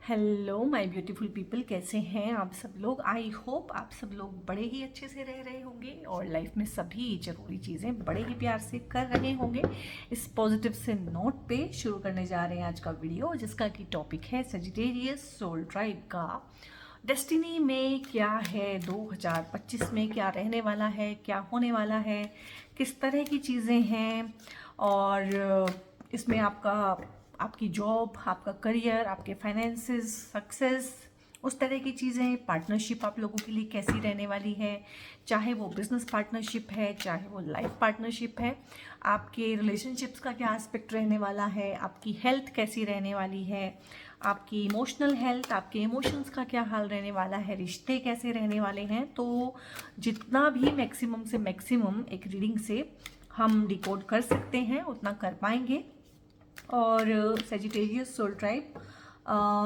Hello my beautiful people, कैसे हैं आप सब लोग। आई होप आप सब लोग बड़े ही अच्छे से रह रहे होंगे और लाइफ में सभी ज़रूरी चीज़ें बड़े ही प्यार से कर रहे होंगे। इस पॉजिटिव से नोट पे शुरू करने जा रहे हैं आज का वीडियो, जिसका कि टॉपिक है सजिटेरियस सोल ट्राइब का डेस्टिनी में क्या है, 2025 में क्या रहने वाला है, क्या होने वाला है, किस तरह की चीज़ें हैं और इसमें आपकी जॉब, आपका करियर, आपके फाइनेंसेस, सक्सेस, उस तरह की चीज़ें, पार्टनरशिप आप लोगों के लिए कैसी रहने वाली है, चाहे वो बिजनेस पार्टनरशिप है, चाहे वो लाइफ पार्टनरशिप है, आपके रिलेशनशिप्स का क्या एस्पेक्ट रहने वाला है, आपकी हेल्थ कैसी रहने वाली है, आपकी इमोशनल हेल्थ, आपके इमोशंस का क्या हाल रहने वाला है, रिश्ते कैसे रहने वाले हैं। तो जितना भी मैक्सिमम से मैक्सिमम एक रीडिंग से हम डिकोड कर सकते हैं उतना कर पाएंगे। और सेजिटेरियस सोल ट्राइब,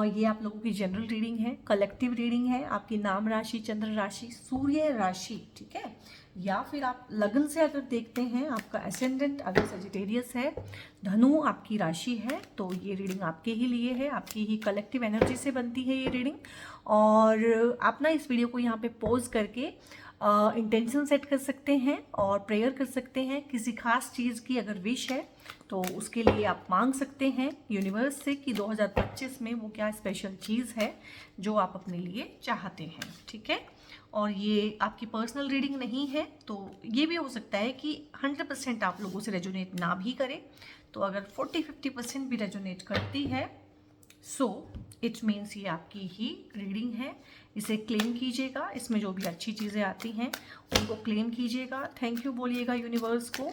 ये आप लोगों की जनरल रीडिंग है, कलेक्टिव रीडिंग है। आपकी नाम राशि, चंद्र राशि, सूर्य राशि, ठीक है, या फिर आप लगन से अगर देखते हैं, आपका एसेंडेंट अगर सेजिटेरियस है, धनु आपकी राशि है, तो ये रीडिंग आपके ही लिए है, आपकी ही कलेक्टिव एनर्जी से बनती है ये रीडिंग। और आप ना इस वीडियो को यहाँ पे पॉज करके इंटेंशन सेट कर सकते हैं और प्रेयर कर सकते हैं। किसी खास चीज़ की अगर विश है तो उसके लिए आप मांग सकते हैं यूनिवर्स से कि 2025 में वो क्या स्पेशल चीज़ है जो आप अपने लिए चाहते हैं, ठीक है। और ये आपकी पर्सनल रीडिंग नहीं है, तो ये भी हो सकता है कि 100% आप लोगों से रेजोनेट ना भी करे। तो अगर 40-50% भी रेजोनेट करती है, सो इट मीन्स ये आपकी ही रीडिंग है। इसे क्लेम कीजिएगा, इसमें जो भी अच्छी चीज़ें आती हैं उनको क्लेम कीजिएगा, थैंक यू बोलिएगा यूनिवर्स को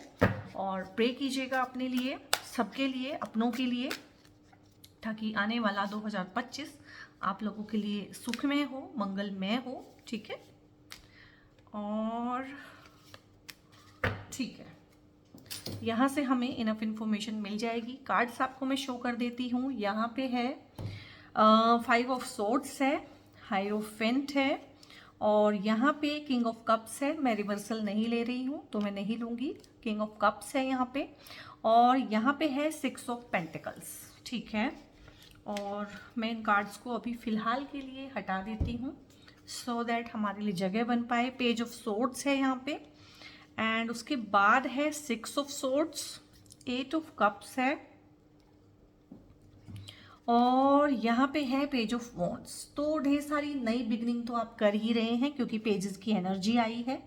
और प्रे कीजिएगा अपने लिए, सबके लिए, अपनों के लिए, ताकि आने वाला 2025 आप लोगों के लिए सुखमय हो, मंगलमय हो, ठीक है। और ठीक है, यहाँ से हमें इनफ इन्फॉर्मेशन मिल जाएगी। कार्ड्स आपको मैं शो कर देती हूँ। यहाँ पे है 5 ऑफ सोर्ड्स है, हाइरोफेंट है और यहाँ पे किंग ऑफ कप्स है। मैं रिवर्सल नहीं ले रही हूँ तो मैं नहीं लूँगी। किंग ऑफ कप्स है यहाँ पे और यहाँ पे है 6 ऑफ पेंटिकल्स, ठीक है। और मैं इन कार्ड्स को अभी फ़िलहाल के लिए हटा देती हूँ सो दैट हमारे लिए जगह बन पाए। पेज ऑफ सोर्ड्स है यहाँ पे एंड उसके बाद है 6 ऑफ सोर्ड्स, 8 ऑफ कप्स है और यहाँ पे है पेज ऑफ वॉन्ड्स। तो ढेर सारी नई बिगनिंग तो आप कर ही रहे हैं क्योंकि पेजेस की एनर्जी आई है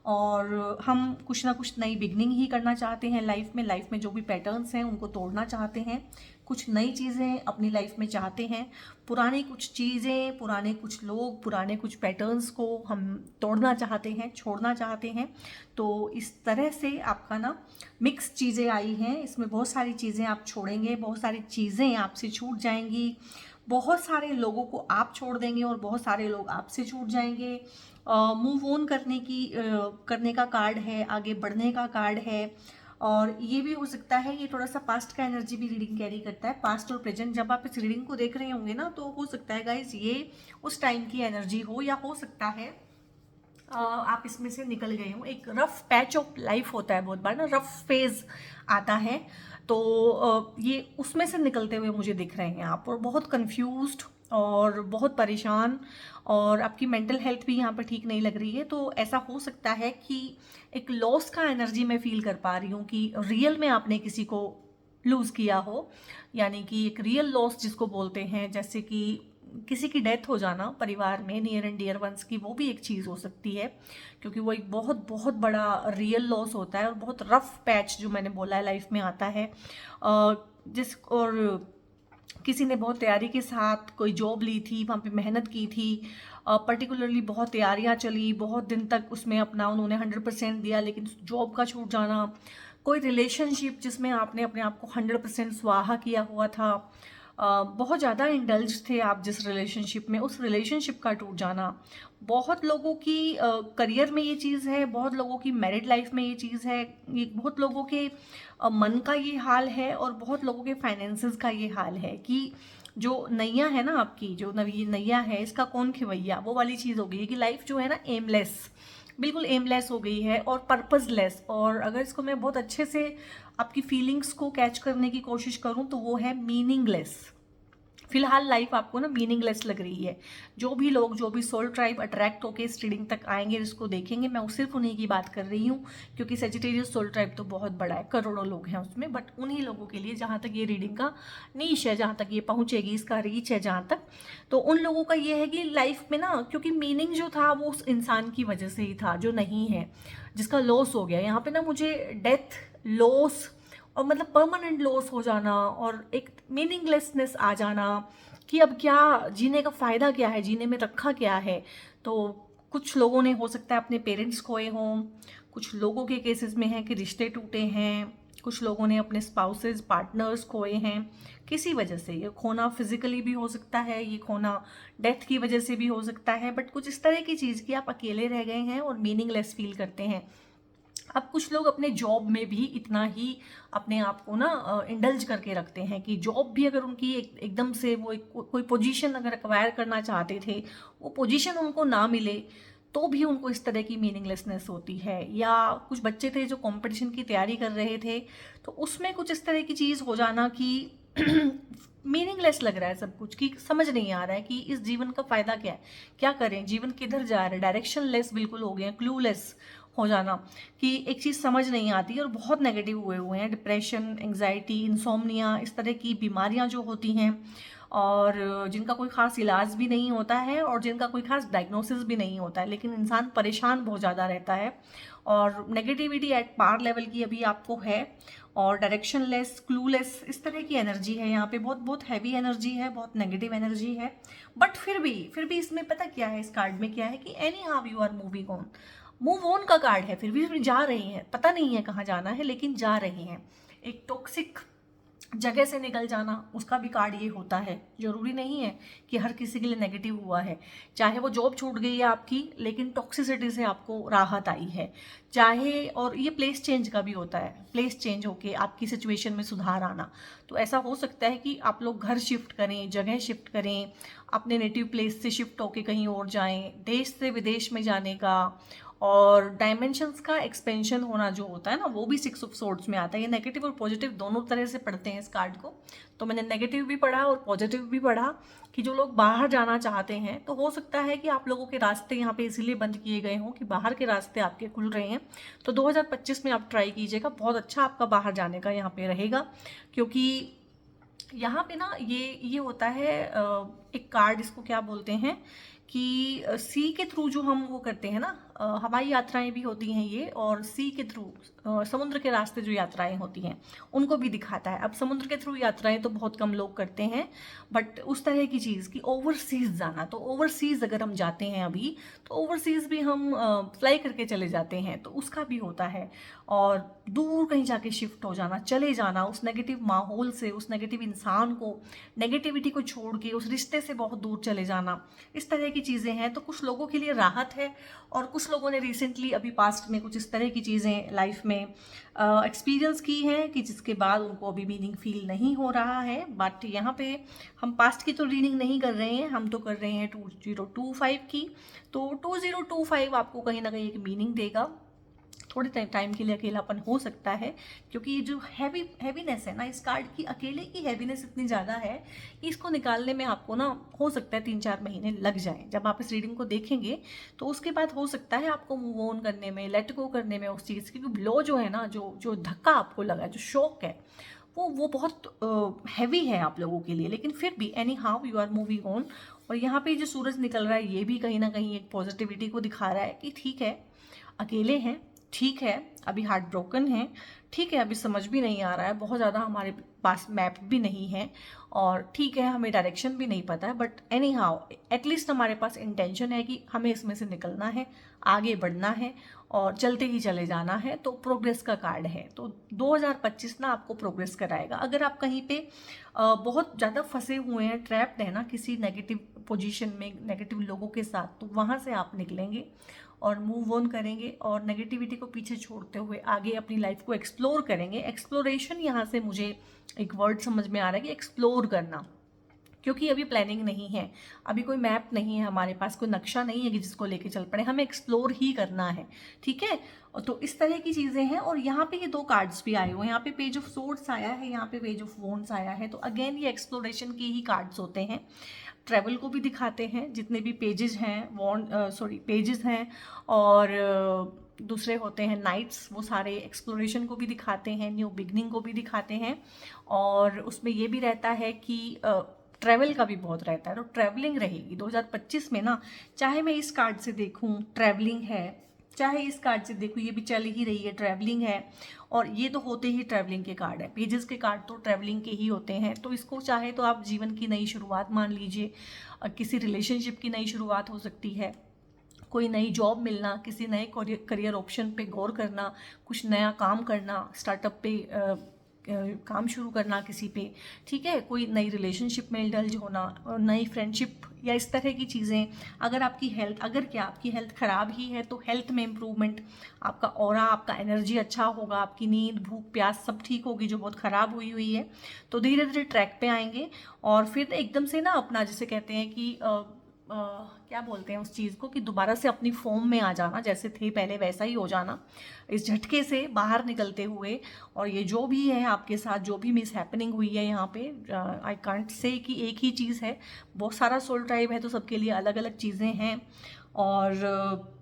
और हम कुछ ना कुछ नई बिगनिंग ही करना चाहते हैं लाइफ में जो भी पैटर्न्स हैं उनको तोड़ना चाहते हैं, कुछ नई चीज़ें अपनी लाइफ में चाहते हैं। पुरानी कुछ चीज़ें, पुराने कुछ लोग, पुराने कुछ पैटर्न्स को हम तोड़ना चाहते हैं, छोड़ना चाहते हैं। तो इस तरह से आपका ना मिक्स चीज़ें आई हैं, इसमें बहुत सारी चीज़ें आप छोड़ेंगे, बहुत सारी चीज़ें आपसे छूट जाएंगी, बहुत सारे लोगों को आप छोड़ देंगे और बहुत सारे लोग आपसे छूट जाएंगे। मूव ऑन करने का कार्ड है, आगे बढ़ने का कार्ड है। और ये भी हो सकता है, ये थोड़ा सा पास्ट का एनर्जी भी रीडिंग कैरी करता है, पास्ट और प्रेजेंट। जब आप इस रीडिंग को देख रहे होंगे ना, तो हो सकता है गाइज ये उस टाइम की एनर्जी हो, या हो सकता है आप इसमें से निकल गए हो। एक रफ पैच ऑफ लाइफ होता है, बहुत बार ना रफ फेज आता है, तो ये उसमें से निकलते हुए मुझे दिख रहे हैं आप, और बहुत कंफ्यूज्ड और बहुत परेशान, और आपकी मेंटल हेल्थ भी यहाँ पर ठीक नहीं लग रही है। तो ऐसा हो सकता है कि एक लॉस का एनर्जी मैं फील कर पा रही हूँ कि रियल में आपने किसी को लूज़ किया हो, यानी कि एक रियल लॉस जिसको बोलते हैं, जैसे कि किसी की डेथ हो जाना परिवार में, नियर एंड डियर वंस की, वो भी एक चीज़ हो सकती है क्योंकि वो एक बहुत बहुत बड़ा रियल लॉस होता है और बहुत रफ पैच जो मैंने बोला है लाइफ में आता है। और किसी ने बहुत तैयारी के साथ कोई जॉब ली थी, वहाँ पे मेहनत की थी, पर्टिकुलरली बहुत तैयारियाँ चली, बहुत दिन तक उसमें अपना उन्होंने 100% दिया, लेकिन जॉब का छूट जाना, कोई रिलेशनशिप जिसमें आपने अपने आप को 100% स्वाहा किया हुआ था, बहुत ज़्यादा इंडल्ज थे आप जिस रिलेशनशिप में, उस रिलेशनशिप का टूट जाना। बहुत लोगों की करियर में ये चीज़ है, बहुत लोगों की मैरिड लाइफ में ये चीज़ है, ये बहुत लोगों के मन का ये हाल है और बहुत लोगों के फाइनेंसेस का ये हाल है कि जो नैया है ना आपकी, जो नवी नैया है, इसका कौन खिवैया, वो वाली चीज़ हो गई है कि लाइफ जो है ना एमलेस, बिल्कुल एमलेस हो गई है और पर्पसलेस। और अगर इसको मैं बहुत अच्छे से आपकी फीलिंग्स को कैच करने की कोशिश करूं तो वो है मीनिंगलेस। फिलहाल लाइफ आपको ना मीनिंगलेस लग रही है। जो भी लोग, जो भी सोल ट्राइब अट्रैक्ट होकर इस रीडिंग तक आएंगे, इसको देखेंगे, मैं सिर्फ उन्हीं की बात कर रही हूँ, क्योंकि सेजिटेरियस सोल ट्राइब तो बहुत बड़ा है, करोड़ों लोग हैं उसमें, बट उन्हीं लोगों के लिए जहाँ तक ये रीडिंग का नीश है, जहाँ तक ये पहुँचेगी, इसका रीच है जहाँ तक, तो उन लोगों का ये है कि लाइफ में ना, क्योंकि मीनिंग जो था वो उस इंसान की वजह से ही था जो नहीं है, जिसका लॉस हो गया। यहाँ पे ना मुझे डेथ, लॉस, और मतलब परमानेंट लॉस हो जाना और एक मीनिंगलेसनेस आ जाना कि अब क्या जीने का फ़ायदा क्या है, जीने में रखा क्या है। तो कुछ लोगों ने हो सकता है अपने पेरेंट्स खोए हों, कुछ लोगों के केसेस में है कि रिश्ते टूटे हैं, कुछ लोगों ने अपने स्पाउसेस, पार्टनर्स खोए हैं किसी वजह से। ये खोना फिजिकली भी हो सकता है, ये खोना डेथ की वजह से भी हो सकता है, बट कुछ इस तरह की चीज़ कि आप अकेले रह गए हैं और मीनिंगलेस फील करते हैं। अब कुछ लोग अपने जॉब में भी इतना ही अपने आप को ना इंडल्ज करके रखते हैं कि जॉब भी अगर उनकी एकदम से वो कोई पोजीशन अगर एक्वायर करना चाहते थे, वो पोजीशन उनको ना मिले, तो भी उनको इस तरह की मीनिंगलेसनेस होती है। या कुछ बच्चे थे जो कंपटीशन की तैयारी कर रहे थे, तो उसमें कुछ इस तरह की चीज़ हो जाना कि मीनिंगलेस लग रहा है सब कुछ, कि समझ नहीं आ रहा है कि इस जीवन का फ़ायदा क्या है, क्या करें, जीवन किधर जा रहा है, डायरेक्शन लेस बिल्कुल हो गए हैं, क्लूलेस हो जाना कि एक चीज़ समझ नहीं आती, और बहुत नेगेटिव हुए हुए हैं। डिप्रेशन, एंग्जाइटी, इंसोम्निया, इस तरह की बीमारियां जो होती हैं और जिनका कोई ख़ास इलाज भी नहीं होता है और जिनका कोई ख़ास डायग्नोसिस भी नहीं होता है, लेकिन इंसान परेशान बहुत ज़्यादा रहता है। और नेगेटिविटी एट पार लेवल की अभी आपको है, और डायरेक्शन लेस, क्लूलेस, इस तरह की एनर्जी है यहाँ पे। बहुत बहुत हैवी एनर्जी है, बहुत नेगेटिव एनर्जी है। बट फिर भी इसमें पता क्या है, इस कार्ड में क्या है कि anyhow you are moving on, move on का कार्ड है। फिर भी जा रही हैं, पता नहीं है कहाँ जाना है, लेकिन जा रही हैं। एक टॉक्सिक जगह से निकल जाना, उसका भी कार्ड ये होता है। जरूरी नहीं है कि हर किसी के लिए नेगेटिव हुआ है। चाहे वो जॉब छूट गई है आपकी, लेकिन टॉक्सिसिटी से आपको राहत आई है, चाहे, और ये प्लेस चेंज का भी होता है, प्लेस चेंज होके आपकी सिचुएशन में सुधार आना। तो ऐसा हो सकता है कि आप लोग घर शिफ्ट करें, जगह शिफ्ट करें, अपने नेटिव प्लेस से शिफ्ट होके कहीं और जाएं, देश से विदेश में जाने का, और डायमेंशंस का एक्सपेंशन होना जो होता है ना, वो भी 6 ऑफ सोर्ड्स में आता है। ये नेगेटिव और पॉजिटिव दोनों तरह से पढ़ते हैं इस कार्ड को। तो मैंने नेगेटिव भी पढ़ा और पॉजिटिव भी पढ़ा कि जो लोग बाहर जाना चाहते हैं, तो हो सकता है कि आप लोगों के रास्ते यहाँ पे इसीलिए बंद किए गए हों कि बाहर के रास्ते आपके खुल रहे हैं। तो 2025 में आप ट्राई कीजिएगा, बहुत अच्छा आपका बाहर जाने का यहाँ पे रहेगा। क्योंकि यहाँ पे ना ये होता है, एक कार्ड, इसको क्या बोलते हैं कि सी के थ्रू जो हम वो करते हैं ना, हवाई यात्राएं भी होती हैं ये, और सी के थ्रू समुद्र के रास्ते जो यात्राएं होती हैं उनको भी दिखाता है। अब समुद्र के थ्रू यात्राएं तो बहुत कम लोग करते हैं, बट उस तरह की चीज़ कि ओवरसीज जाना, तो ओवरसीज अगर हम जाते हैं अभी, तो ओवरसीज भी हम फ्लाई करके चले जाते हैं, तो उसका भी होता है। और दूर कहीं जाके शिफ्ट हो जाना, चले जाना, उस नेगेटिव माहौल से, उस नेगेटिव इंसान को, नेगेटिविटी को छोड़ के उस रिश्ते से बहुत दूर चले जाना, इस तरह की चीज़ें हैं। तो कुछ लोगों के लिए राहत है, और कुछ लोगों ने रिसेंटली अभी पास्ट में कुछ इस तरह की चीज़ें लाइफ में एक्सपीरियंस की हैं कि जिसके बाद उनको अभी मीनिंग फील नहीं हो रहा है। बट यहाँ पे हम पास्ट की तो रीडिंग नहीं कर रहे हैं, हम तो कर रहे हैं 2025 की। तो 2025 आपको कहीं ना कहीं एक मीनिंग देगा। थोड़े टाइम के लिए अकेलापन हो सकता है, क्योंकि ये जो हैवीनेस है ना, इस कार्ड की अकेले की हैवीनेस इतनी ज़्यादा है कि इसको निकालने में आपको ना हो सकता है 3-4 महीने लग जाएं। जब आप इस रीडिंग को देखेंगे तो उसके बाद हो सकता है आपको मूव ऑन करने में, लेट गो करने में उस चीज़ की। क्योंकि ब्लो जो है ना, जो धक्का आपको लगा, जो शॉक है, वो बहुत हैवी है आप लोगों के लिए। लेकिन फिर भी anyhow you are moving on. और यहाँ पे जो सूरज निकल रहा है, ये भी कहीं ना कहीं एक पॉजिटिविटी को दिखा रहा है कि ठीक है, अकेले हैं, ठीक है, अभी हार्ट ब्रोकन है, ठीक है, अभी समझ भी नहीं आ रहा है, बहुत ज़्यादा हमारे पास मैप भी नहीं है, और ठीक है, हमें डायरेक्शन भी नहीं पता है, बट एनी हाउ एटलीस्ट हमारे पास इंटेंशन है कि हमें इसमें से निकलना है, आगे बढ़ना है और चलते ही चले जाना है। तो प्रोग्रेस का कार्ड है। तो 2025 ना आपको प्रोग्रेस कराएगा। अगर आप कहीं पे बहुत ज़्यादा फंसे हुए हैं, ट्रैप्ड है ना किसी नेगेटिव पोजीशन में, नेगेटिव लोगों के साथ, तो वहाँ से आप निकलेंगे और मूव ऑन करेंगे और नेगेटिविटी को पीछे छोड़ते हुए आगे अपनी लाइफ को एक्सप्लोर करेंगे। एक्सप्लोरेशन यहाँ से मुझे एक वर्ड समझ में आ रहा है कि एक्सप्लोर करना, क्योंकि अभी प्लानिंग नहीं है, अभी कोई मैप नहीं है हमारे पास, कोई नक्शा नहीं है कि जिसको लेके चल पड़े, हमें एक्सप्लोर ही करना है, ठीक है। तो इस तरह की चीज़ें हैं। और यहाँ पे ये 2 कार्ड्स भी आए हुए हैं, यहाँ पे पेज ऑफ सोर्ड्स आया है, यहाँ पे पेज ऑफ वॉन्ड्स आया है। तो अगेन ये एक्सप्लोरेशन की ही कार्ड्स होते हैं, ट्रैवल को भी दिखाते हैं, जितने भी पेजेस हैं पेजेस हैं, और दूसरे होते हैं नाइट्स, वो सारे एक्सप्लोरेशन को भी दिखाते हैं, न्यू बिगनिंग को भी दिखाते हैं। और उसमें ये भी रहता है कि ट्रैवल का भी बहुत रहता है, तो ट्रैवलिंग रहेगी 2025 में ना। चाहे मैं इस कार्ड से देखूं ट्रैवलिंग है, चाहे इस कार्ड से देखूं ये भी चल ही रही है ट्रैवलिंग है, और ये तो होते ही ट्रैवलिंग के कार्ड है, पेजेस के कार्ड तो ट्रैवलिंग के ही होते हैं। तो इसको चाहे तो आप जीवन की नई शुरुआत मान लीजिए, किसी रिलेशनशिप की नई शुरुआत हो सकती है, कोई नई जॉब मिलना, किसी नए करियर ऑप्शन पे गौर करना, कुछ नया काम करना, स्टार्टअप पे काम शुरू करना किसी पे, ठीक है, कोई नई रिलेशनशिप में इंडल्ज होना, और नई फ्रेंडशिप या इस तरह की चीज़ें। अगर आपकी हेल्थ ख़राब ही है तो हेल्थ में इम्प्रूवमेंट, आपका ऑरा, आपका एनर्जी अच्छा होगा, आपकी नींद, भूख, प्यास सब ठीक होगी जो बहुत ख़राब हुई है। तो धीरे धीरे ट्रैक पे आएंगे, और फिर एकदम से ना अपना, जिसे कहते हैं कि क्या बोलते हैं उस चीज़ को, कि दोबारा से अपनी फॉर्म में आ जाना, जैसे थे पहले वैसा ही हो जाना, इस झटके से बाहर निकलते हुए। और ये जो भी है आपके साथ, जो भी मिस हैपनिंग हुई है यहाँ पे, आई कांट से कि एक ही चीज़ है, बहुत सारा सोल ट्राइब है तो सबके लिए अलग अलग चीज़ें हैं। और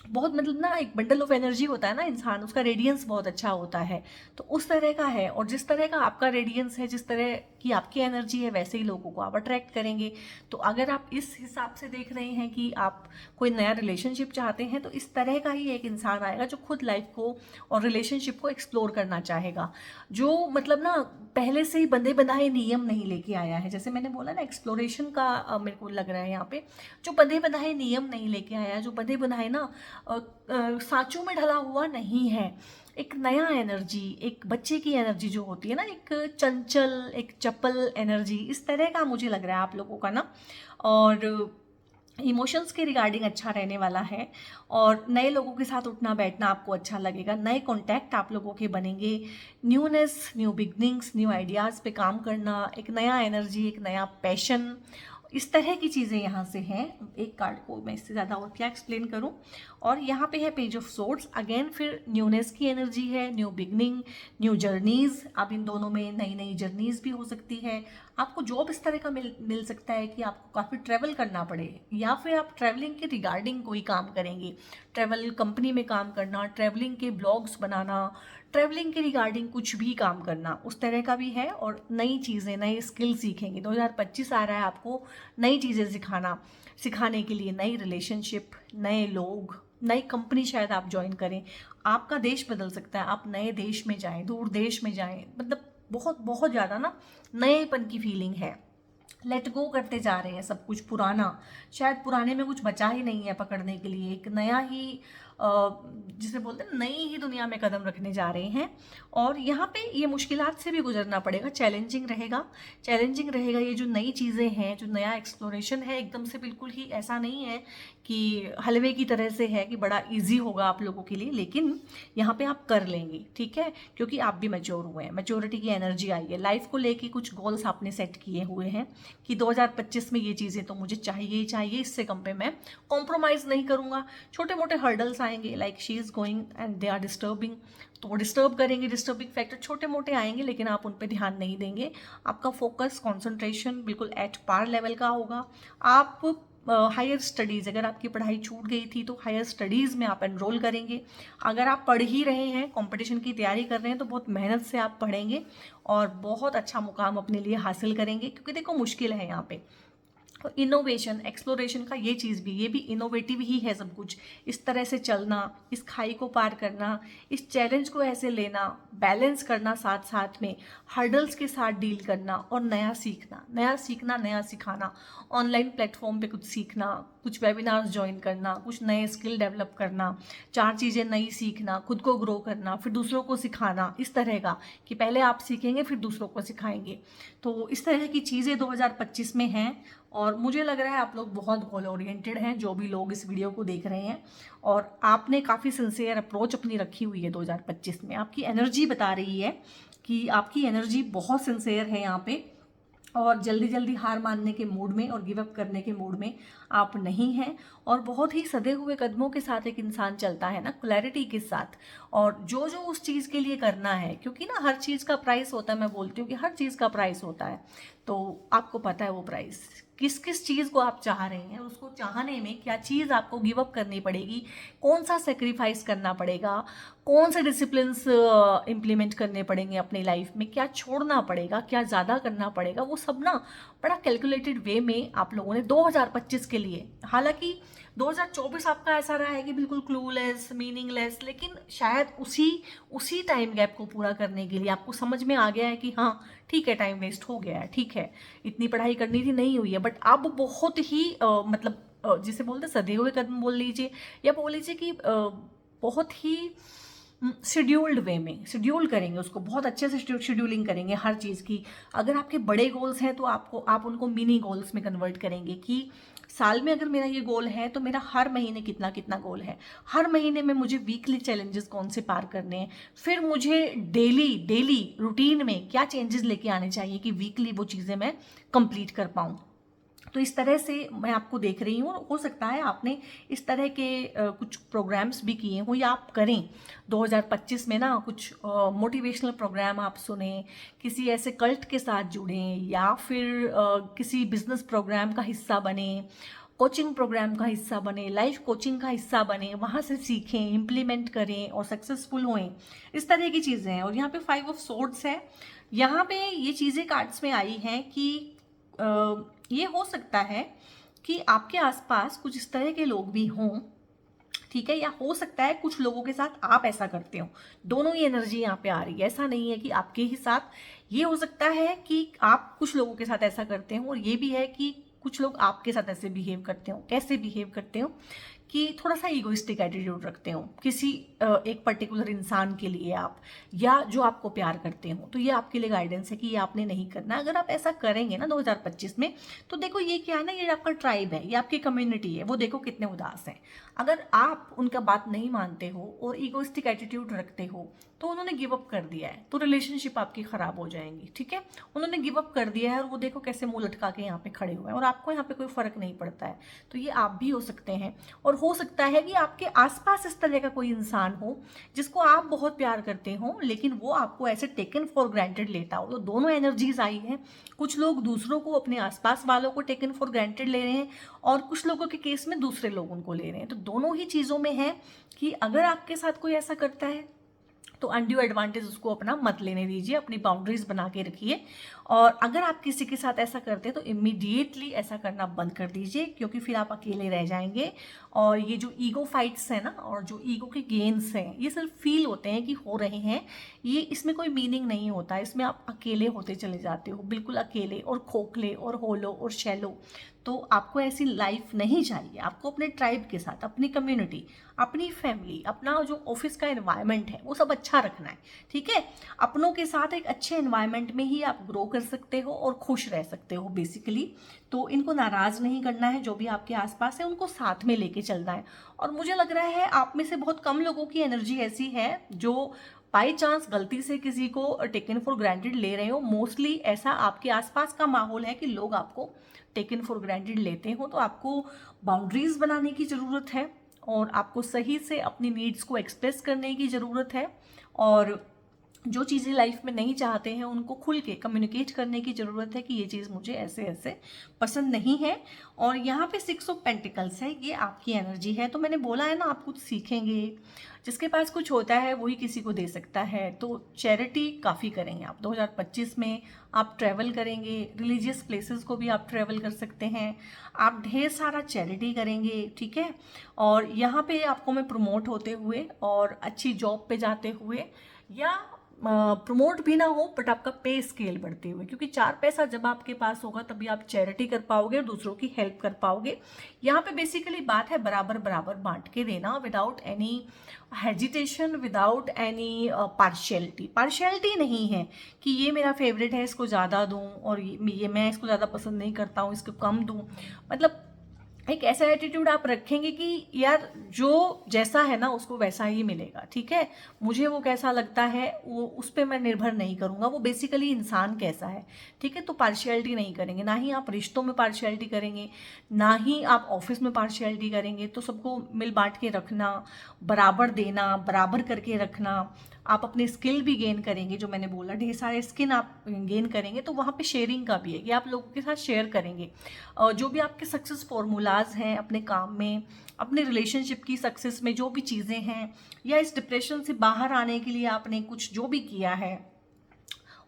बहुत मतलब ना, एक बंडल ऑफ एनर्जी होता है ना इंसान, उसका रेडियंस बहुत अच्छा होता है, तो उस तरह का है। और जिस तरह का आपका रेडियंस है, जिस तरह की आपकी एनर्जी है, वैसे ही लोगों को आप अट्रैक्ट करेंगे। तो अगर आप इस हिसाब से देख रहे हैं कि आप कोई नया रिलेशनशिप चाहते हैं, तो इस तरह का ही एक इंसान आएगा जो खुद लाइफ को और रिलेशनशिप को एक्सप्लोर करना चाहेगा, जो मतलब ना पहले से ही बंधे बंधाए नियम नहीं लेके आया है। जैसे मैंने बोला ना, एक्सप्लोरेशन का मेरे को लग रहा है यहाँ पे, जो बंधे बंधाए नियम नहीं लेके आया, जो बंधे बंधाए ना सांचों में ढला हुआ नहीं है। एक नया एनर्जी, एक बच्चे की एनर्जी जो होती है ना, एक चंचल, एक चपल एनर्जी, इस तरह का मुझे लग रहा है आप लोगों का ना। और इमोशंस के रिगार्डिंग अच्छा रहने वाला है, और नए लोगों के साथ उठना बैठना आपको अच्छा लगेगा, नए कॉन्टैक्ट आप लोगों के बनेंगे, newness, new beginnings, new ideas पे काम करना, एक नया एनर्जी, एक नया पैशन, इस तरह की चीज़ें यहाँ से हैं। एक कार्ड को मैं इससे ज़्यादा और क्या एक्सप्लेन करूँ। और यहाँ पे है पेज ऑफ सोर्ड्स, अगेन फिर न्यूनेस की एनर्जी है, न्यू बिगनिंग, न्यू जर्नीज़। अब इन दोनों में नई नई जर्नीज़ भी हो सकती है। आपको जॉब इस तरह का मिल सकता है कि आपको काफ़ी ट्रैवल करना पड़े, या फिर आप ट्रैवलिंग के रिगार्डिंग कोई काम करेंगे, ट्रैवल कंपनी में काम करना, ट्रैवलिंग के ब्लॉग्स बनाना, ट्रैवलिंग के रिगार्डिंग कुछ भी काम करना, उस तरह का भी है। और नई चीज़ें, नए स्किल सीखेंगे। 2025 आ रहा है आपको नई चीज़ें सिखाने के लिए, नई रिलेशनशिप, नए लोग, नई कंपनी शायद आप ज्वाइन करें, आपका देश बदल सकता है, आप नए देश में जाएं, दूर देश में जाएं, मतलब बहुत बहुत ज़्यादा ना नएपन की फीलिंग है। लेट गो करते जा रहे हैं सब कुछ पुराना, शायद पुराने में कुछ बचा ही नहीं है पकड़ने के लिए, एक नया ही जिसे बोलते हैं नई ही दुनिया में कदम रखने जा रहे हैं। और यहाँ पे ये मुश्किलात से भी गुजरना पड़ेगा, चैलेंजिंग रहेगा। ये जो नई चीज़ें हैं, जो नया एक्सप्लोरेशन है, एकदम से बिल्कुल ही ऐसा नहीं है कि हलवे की तरह से है कि बड़ा इजी होगा आप लोगों के लिए, लेकिन यहाँ पे आप कर लेंगे, ठीक है, क्योंकि आप भी मैच्योर हुए हैं, मैच्योरिटी की एनर्जी आई है, लाइफ को लेके कुछ गोल्स आपने सेट किए हुए हैं कि 2025 में ये चीज़ें तो मुझे चाहिए ही चाहिए, इससे कम पे मैं कॉम्प्रोमाइज़ नहीं करूँगा। छोटे मोटे हर्डल्स आएंगे, like she is going and they are disturbing, तो वो डिस्टर्ब करेंगे, डिस्टर्बिंग फैक्टर छोटे मोटे आएंगे, लेकिन आप उन पर ध्यान नहीं देंगे। आपका फोकस, कॉन्सेंट्रेशन बिल्कुल एट पार लेवल का होगा। आप हायर स्टडीज़, अगर आपकी पढ़ाई छूट गई थी तो हायर स्टडीज़ में आप एनरोल करेंगे। अगर आप पढ़ ही रहे हैं, कंपटीशन की तैयारी कर रहे हैं, तो बहुत मेहनत से आप पढ़ेंगे और बहुत अच्छा मुकाम अपने लिए हासिल करेंगे, क्योंकि देखो मुश्किल है यहाँ पे। इनोवेशन, एक्सप्लोरेशन का ये चीज़ भी, ये भी इनोवेटिव ही है सब कुछ। इस तरह से चलना, इस खाई को पार करना, इस चैलेंज को ऐसे लेना, बैलेंस करना, साथ साथ में हर्डल्स के साथ डील करना, और नया सीखना, नया सिखाना, ऑनलाइन प्लेटफॉर्म पे कुछ सीखना, कुछ वेबिनार्स ज्वाइन करना, कुछ नए स्किल डेवलप करना, 4 चीज़ें नई सीखना, खुद को ग्रो करना, फिर दूसरों को सिखाना, इस तरह का कि पहले आप सीखेंगे फिर दूसरों को सिखाएंगे। तो इस तरह की चीज़ें 2025 में हैं, और मुझे लग रहा है आप लोग बहुत गोल ओरिएंटेड हैं, जो भी लोग इस वीडियो को देख रहे हैं, और आपने काफ़ी सिंसियर अप्रोच अपनी रखी हुई है 2025 में। आपकी एनर्जी बता रही है कि आपकी एनर्जी बहुत सिंसियर है यहाँ पे, और जल्दी जल्दी हार मानने के मूड में और गिव अप करने के मूड में आप नहीं हैं, और बहुत ही सधे हुए कदमों के साथ एक इंसान चलता है ना, क्लैरिटी के साथ, और जो जो उस चीज़ के लिए करना है, क्योंकि ना हर चीज़ का प्राइस होता है, मैं बोलती हूँ कि हर चीज़ का प्राइस होता है, तो आपको पता है वो प्राइस, किस किस चीज़ को आप चाह रहे हैं, उसको चाहने में क्या चीज़ आपको गिव अप करनी पड़ेगी, कौन सा सेक्रीफाइस करना पड़ेगा, कौन से डिसिप्लिन्स इम्प्लीमेंट करने पड़ेंगे अपनी लाइफ में, क्या छोड़ना पड़ेगा, क्या ज़्यादा करना पड़ेगा, वो सब ना बड़ा कैलकुलेटेड वे में आप लोगों ने 2025 के लिए, हालांकि 2024 आपका ऐसा रहा है कि बिल्कुल क्लूलेस, मीनिंगलेस, लेकिन शायद उसी टाइम गैप को पूरा करने के लिए आपको समझ में आ गया है कि हाँ ठीक है, टाइम वेस्ट हो गया है, ठीक है, इतनी पढ़ाई करनी थी, नहीं हुई है, बट अब बहुत ही मतलब जिसे बोलते सधे हुए कदम बोल लीजिए, या बोल लीजिए कि बहुत ही शेड्यूल्ड वे में शेड्यूल करेंगे उसको, बहुत अच्छे से शेड्यूलिंग करेंगे हर चीज़ की। अगर आपके बड़े गोल्स हैं तो आप उनको मिनी गोल्स में कन्वर्ट करेंगे कि साल में अगर मेरा ये गोल है तो मेरा हर महीने कितना कितना गोल है, हर महीने में मुझे वीकली चैलेंजेस कौन से पार करने हैं, फिर मुझे डेली रूटीन में क्या चेंजेस लेके आने चाहिए कि वीकली वो चीज़ें मैं कंप्लीट कर पाऊँ। तो इस तरह से मैं आपको देख रही हूँ, हो सकता है आपने इस तरह के कुछ प्रोग्राम्स भी किए हों, या आप करें 2025 में ना कुछ मोटिवेशनल प्रोग्राम आप सुने, किसी ऐसे कल्ट के साथ जुड़ें, या फिर किसी बिजनेस प्रोग्राम का हिस्सा बने, कोचिंग प्रोग्राम का हिस्सा बने, लाइफ कोचिंग का हिस्सा बने, वहाँ से सीखें, इम्प्लीमेंट करें और सक्सेसफुल होएं। इस तरह की चीज़ें हैं। और यहाँ पे 5 ऑफ सोर्ड्स है, यहाँ पे ये चीज़ें कार्ड्स में आई हैं कि ये हो सकता है कि आपके आसपास कुछ इस तरह के लोग भी हों, ठीक है, या हो सकता है कुछ लोगों के साथ आप ऐसा करते हो। दोनों ही एनर्जी यहाँ पे आ रही है, ऐसा नहीं है कि आपके ही साथ, ये हो सकता है कि आप कुछ लोगों के साथ ऐसा करते हो, और ये भी है कि कुछ लोग आपके साथ ऐसे बिहेव करते हो। कैसे बिहेव करते हो कि थोड़ा सा ईगोइस्टिक एटीट्यूड रखते हो किसी एक पर्टिकुलर इंसान के लिए आप, या जो आपको प्यार करते हो। तो ये आपके लिए गाइडेंस है कि ये आपने नहीं करना। अगर आप ऐसा करेंगे ना 2025 में, तो देखो ये क्या है ना, ये आपका ट्राइब है, ये आपकी कम्युनिटी है, वो देखो कितने उदास हैं। अगर आप उनका बात नहीं मानते हो और ईगोइस्टिक एटीट्यूड रखते हो, तो उन्होंने गिव अप कर दिया है, तो रिलेशनशिप आपकी खराब हो जाएंगी, ठीक है। उन्होंने गिव अप कर दिया है, और वो देखो कैसे मुंह लटका के यहाँ पे खड़े हुए हैं, और आपको यहाँ पे कोई फर्क नहीं पड़ता है। तो ये आप भी हो सकते हैं, और हो सकता है कि आपके आसपास इस तरह का कोई इंसान हो जिसको आप बहुत प्यार करते हो, लेकिन वो आपको ऐसे टेकन फॉर ग्रांटेड लेता हो। तो दोनों एनर्जीज आई हैं। कुछ लोग दूसरों को, अपने आसपास वालों को टेकन फॉर ग्रांटेड ले रहे हैं, और कुछ लोगों के केस में दूसरे लोग उनको ले रहे हैं। तो दोनों ही चीज़ों में है कि अगर आपके साथ कोई ऐसा करता है तो अनड्यू एडवांटेज उसको अपना मत लेने दीजिए, अपनी बाउंड्रीज बना के रखिए। और अगर आप किसी के साथ ऐसा करते हैं तो इमीडिएटली ऐसा करना बंद कर दीजिए, क्योंकि फिर आप अकेले रह जाएंगे। और ये जो ईगो फाइट्स हैं ना, और जो ईगो के गेम्स हैं, ये सिर्फ फील होते हैं कि हो रहे हैं, ये इसमें कोई मीनिंग नहीं होता, इसमें आप अकेले होते चले जाते हो, बिल्कुल अकेले और खोखले और होलो और शैलो। तो आपको ऐसी लाइफ नहीं चाहिए। आपको अपने ट्राइब के साथ, अपनी कम्युनिटी, अपनी फैमिली, अपना जो ऑफिस का एनवायरनमेंट है वो सब अच्छा रखना है, ठीक है। अपनों के साथ एक अच्छे एनवायरनमेंट में ही आप ग्रो कर सकते हो और खुश रह सकते हो बेसिकली। तो इनको नाराज़ नहीं करना है, जो भी आपके आसपास है उनको साथ में लेके चलना है। और मुझे लग रहा है आप में से बहुत कम लोगों की एनर्जी ऐसी है जो बाई चांस गलती से किसी को टेकन फॉर ग्रांटेड ले रहे हो। मोस्टली ऐसा आपके आसपास का माहौल है कि लोग आपको टेकन फॉर ग्रांटेड लेते हो। तो आपको बाउंड्रीज बनाने की ज़रूरत है, और आपको सही से अपनी नीड्स को एक्सप्रेस करने की ज़रूरत है, और जो चीज़ें लाइफ में नहीं चाहते हैं उनको खुल के कम्युनिकेट करने की ज़रूरत है कि ये चीज़ मुझे ऐसे ऐसे पसंद नहीं है। और यहाँ पे 6 ऑफ पेंटिकल्स है, ये आपकी एनर्जी है। तो मैंने बोला है ना, आप कुछ सीखेंगे, जिसके पास कुछ होता है वही किसी को दे सकता है। तो चैरिटी काफ़ी करेंगे आप 2025 में। आप ट्रैवल करेंगे, रिलीजियस प्लेसेस को भी आप ट्रैवल कर सकते हैं, आप ढेर सारा चैरिटी करेंगे, ठीक है। और यहाँ पे आपको मैं प्रमोट होते हुए और अच्छी जॉब पे जाते हुए, या प्रमोट भी ना हो बट आपका पे स्केल बढ़ते हुए, क्योंकि 4 पैसा जब आपके पास होगा तभी आप चैरिटी कर पाओगे और दूसरों की हेल्प कर पाओगे। यहाँ पे बेसिकली बात है बराबर बराबर बांट के देना, without any hesitation, without any partiality नहीं है कि ये मेरा फेवरेट है इसको ज़्यादा दूँ, और ये मैं इसको ज़्यादा पसंद नहीं करता हूँ इसको कम दूँ। मतलब एक ऐसा एटीट्यूड आप रखेंगे कि यार जो जैसा है ना उसको वैसा ही मिलेगा, ठीक है, मुझे वो कैसा लगता है वो उस पर मैं निर्भर नहीं करूँगा, वो बेसिकली इंसान कैसा है, ठीक है। तो पार्शियलिटी नहीं करेंगे, ना ही आप रिश्तों में पार्शियलिटी करेंगे, ना ही आप ऑफिस में पार्शियलिटी करेंगे। तो सबको मिल बांट के रखना, बराबर देना, बराबर करके रखना। आप अपने स्किल भी गेन करेंगे, जो मैंने बोला ढेर सारे स्किल आप गेन करेंगे, तो वहाँ पे शेयरिंग का भी है कि आप लोगों के साथ शेयर करेंगे जो भी आपके सक्सेस फॉर्मूलाज हैं अपने काम में, अपने रिलेशनशिप की सक्सेस में जो भी चीज़ें हैं, या इस डिप्रेशन से बाहर आने के लिए आपने कुछ जो भी किया है,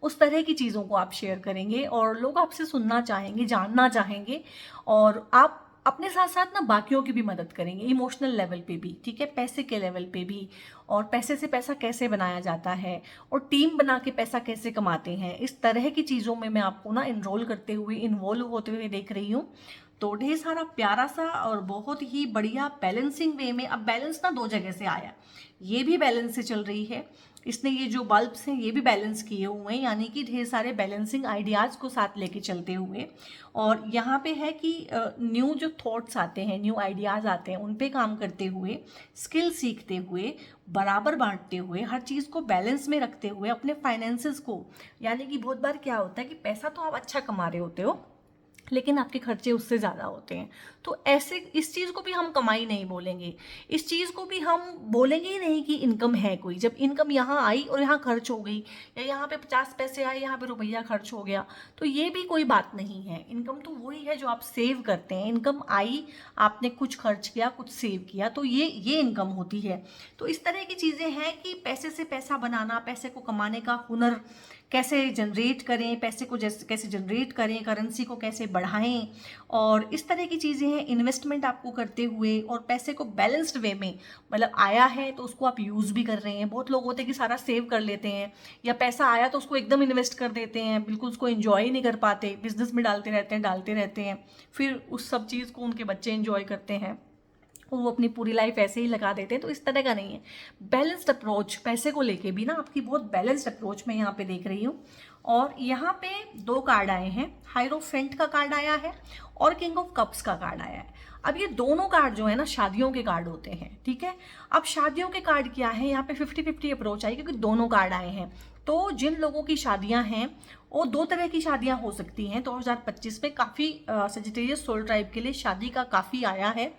उस तरह की चीज़ों को आप शेयर करेंगे और लोग आपसे सुनना चाहेंगे, जानना चाहेंगे। और आप अपने साथ साथ ना बाकियों की भी मदद करेंगे, इमोशनल लेवल पे भी, ठीक है, पैसे के लेवल पे भी, और पैसे से पैसा कैसे बनाया जाता है और टीम बना के पैसा कैसे कमाते हैं, इस तरह की चीज़ों में मैं आपको ना इनरोल करते हुए, इन्वॉल्व होते हुए देख रही हूँ। तो ढेर सारा प्यारा सा और बहुत ही बढ़िया बैलेंसिंग वे में, अब बैलेंस ना दो जगह से आया, ये भी बैलेंस से चल रही है, इसने ये जो बल्ब्स हैं ये भी बैलेंस किए हुए हैं, यानी कि ढेर सारे बैलेंसिंग आइडियाज़ को साथ लेके चलते हुए। और यहाँ पे है कि न्यू जो थॉट्स आते हैं, न्यू आइडियाज़ आते हैं, उन पे काम करते हुए, स्किल सीखते हुए, बराबर बांटते हुए, हर चीज़ को बैलेंस में रखते हुए, अपने फाइनेंसेस को, यानी कि बहुत बार क्या होता है कि पैसा तो आप अच्छा कमा रहे होते हो लेकिन आपके खर्चे उससे ज़्यादा होते हैं। तो ऐसे इस चीज़ को भी हम कमाई नहीं बोलेंगे, इस चीज़ को भी हम बोलेंगे ही नहीं कि इनकम है कोई। जब इनकम यहाँ आई और यहाँ खर्च हो गई, या यहाँ पे 50 पैसे आए, यहाँ पे रुपया खर्च हो गया, तो ये भी कोई बात नहीं है। इनकम तो वही है जो आप सेव करते हैं। इनकम आई, आपने कुछ खर्च किया, कुछ सेव किया, तो ये इनकम होती है। तो इस तरह की चीज़ें हैं कि पैसे से पैसा बनाना, पैसे को कमाने का हुनर कैसे जनरेट करें, पैसे को कैसे जनरेट करें, करेंसी को कैसे बढ़ाएं, और इस तरह की चीज़ें हैं। इन्वेस्टमेंट आपको करते हुए और पैसे को बैलेंस्ड वे में, मतलब आया है तो उसको आप यूज़ भी कर रहे हैं। बहुत लोग होते हैं कि सारा सेव कर लेते हैं, या पैसा आया तो उसको एकदम इन्वेस्ट कर देते हैं, बिल्कुल उसको एंजॉय नहीं कर पाते, बिजनेस में डालते रहते हैं, फिर उस सब चीज़ को उनके बच्चे एंजॉय करते हैं, वो अपनी पूरी लाइफ ऐसे ही लगा देते हैं। तो इस तरह का नहीं है। बैलेंस्ड अप्रोच पैसे को लेके भी ना आपकी बहुत बैलेंस्ड अप्रोच मैं यहाँ पे देख रही हूँ। और यहाँ पे 2 कार्ड आए हैं, हायरोफेंट का कार्ड आया है और किंग ऑफ कप्स का कार्ड आया है। अब ये दोनों कार्ड जो है ना शादियों के कार्ड होते हैं, ठीक है। अब शादियों के कार्ड क्या है, यहाँ पे 50-50 अप्रोच आई क्योंकि दोनों कार्ड आए हैं। तो जिन लोगों की शादियां हैं वो 2 तरह की शादियां हो सकती हैं। 2025 में काफ़ी सजिटेरियस सोल ट्राइब के लिए शादी का काफ़ी आया है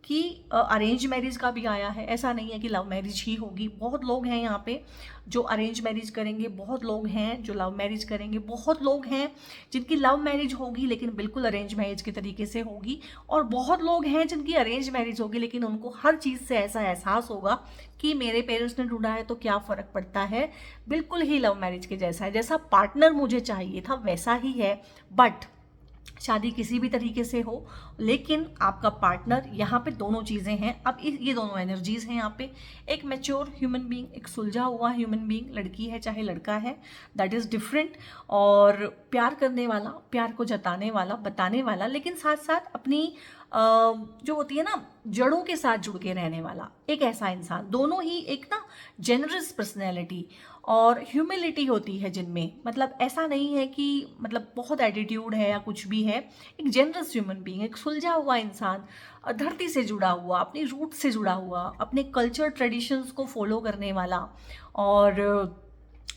कि अरेंज मैरिज का भी आया है। ऐसा नहीं है कि लव मैरिज ही होगी। बहुत लोग हैं यहाँ पे जो अरेंज मैरिज करेंगे, बहुत लोग हैं जो लव मैरिज करेंगे, बहुत लोग हैं जिनकी लव मैरिज होगी लेकिन बिल्कुल अरेंज मैरिज के तरीके से होगी, और बहुत लोग हैं जिनकी अरेंज मैरिज होगी लेकिन उनको हर चीज़ से ऐसा एहसास होगा कि मेरे पेरेंट्स ने ढूंढा है तो क्या फ़र्क पड़ता है, बिल्कुल ही लव मैरिज के जैसा है, जैसा पार्टनर मुझे चाहिए था वैसा ही है। बट शादी किसी भी तरीके से हो, लेकिन आपका पार्टनर, यहाँ पे दोनों चीज़ें हैं। अब ये दोनों एनर्जीज हैं यहाँ पे। एक मैच्योर ह्यूमन बीइंग, एक सुलझा हुआ ह्यूमन बीइंग, लड़की है चाहे लड़का है, दैट इज़ डिफरेंट। और प्यार करने वाला, प्यार को जताने वाला, बताने वाला, लेकिन साथ साथ अपनी जो होती है ना जड़ों के साथ जुड़ के रहने वाला, एक ऐसा इंसान। दोनों ही एक ना जेनरस पर्सनैलिटी और ह्यूमिलिटी होती है जिनमें, मतलब ऐसा नहीं है कि मतलब बहुत एटीट्यूड है या कुछ भी है। एक जेनरस ह्यूमन बीइंग, एक सुलझा हुआ इंसान, धरती से जुड़ा हुआ, अपनी रूट से जुड़ा हुआ, अपने कल्चर ट्रेडिशंस को फॉलो करने वाला, और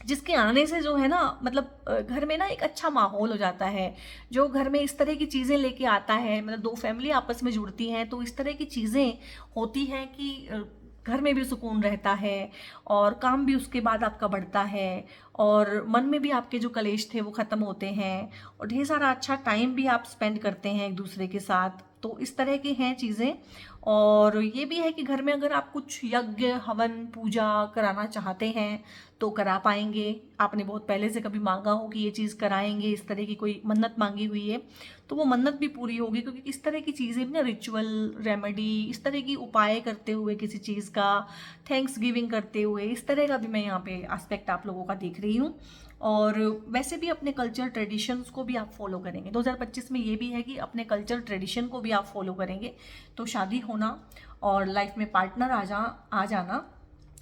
जिसके आने से जो है ना मतलब घर में ना एक अच्छा माहौल हो जाता है। जो घर में इस तरह की चीज़ें लेके आता है, मतलब 2 फैमिली आपस में जुड़ती हैं तो इस तरह की चीज़ें होती हैं कि घर में भी सुकून रहता है और काम भी उसके बाद आपका बढ़ता है, और मन में भी आपके जो कलेश थे वो ख़त्म होते हैं, और ढेर सारा अच्छा टाइम भी आप स्पेंड करते हैं एक दूसरे के साथ। तो इस तरह की हैं चीज़ें। और ये भी है कि घर में अगर आप कुछ यज्ञ, हवन, पूजा कराना चाहते हैं तो करा पाएंगे। आपने बहुत पहले से कभी मांगा हो कि ये चीज़ कराएंगे, इस तरह की कोई मन्नत मांगी हुई है तो वो मन्नत भी पूरी होगी, क्योंकि इस तरह की चीज़ें भी ना, रिचुअल, रेमेडी, इस तरह की उपाय करते हुए, किसी चीज़ का थैंक्स गिविंग करते हुए, इस तरह का भी मैं यहाँ पे एस्पेक्ट आप लोगों का देख रही हूँ। और वैसे भी अपने कल्चर ट्रेडिशंस को भी आप फॉलो करेंगे। 2025 में ये भी है कि अपने कल्चर ट्रेडिशन को भी आप फॉलो करेंगे। तो शादी होना और लाइफ में पार्टनर आ जाना,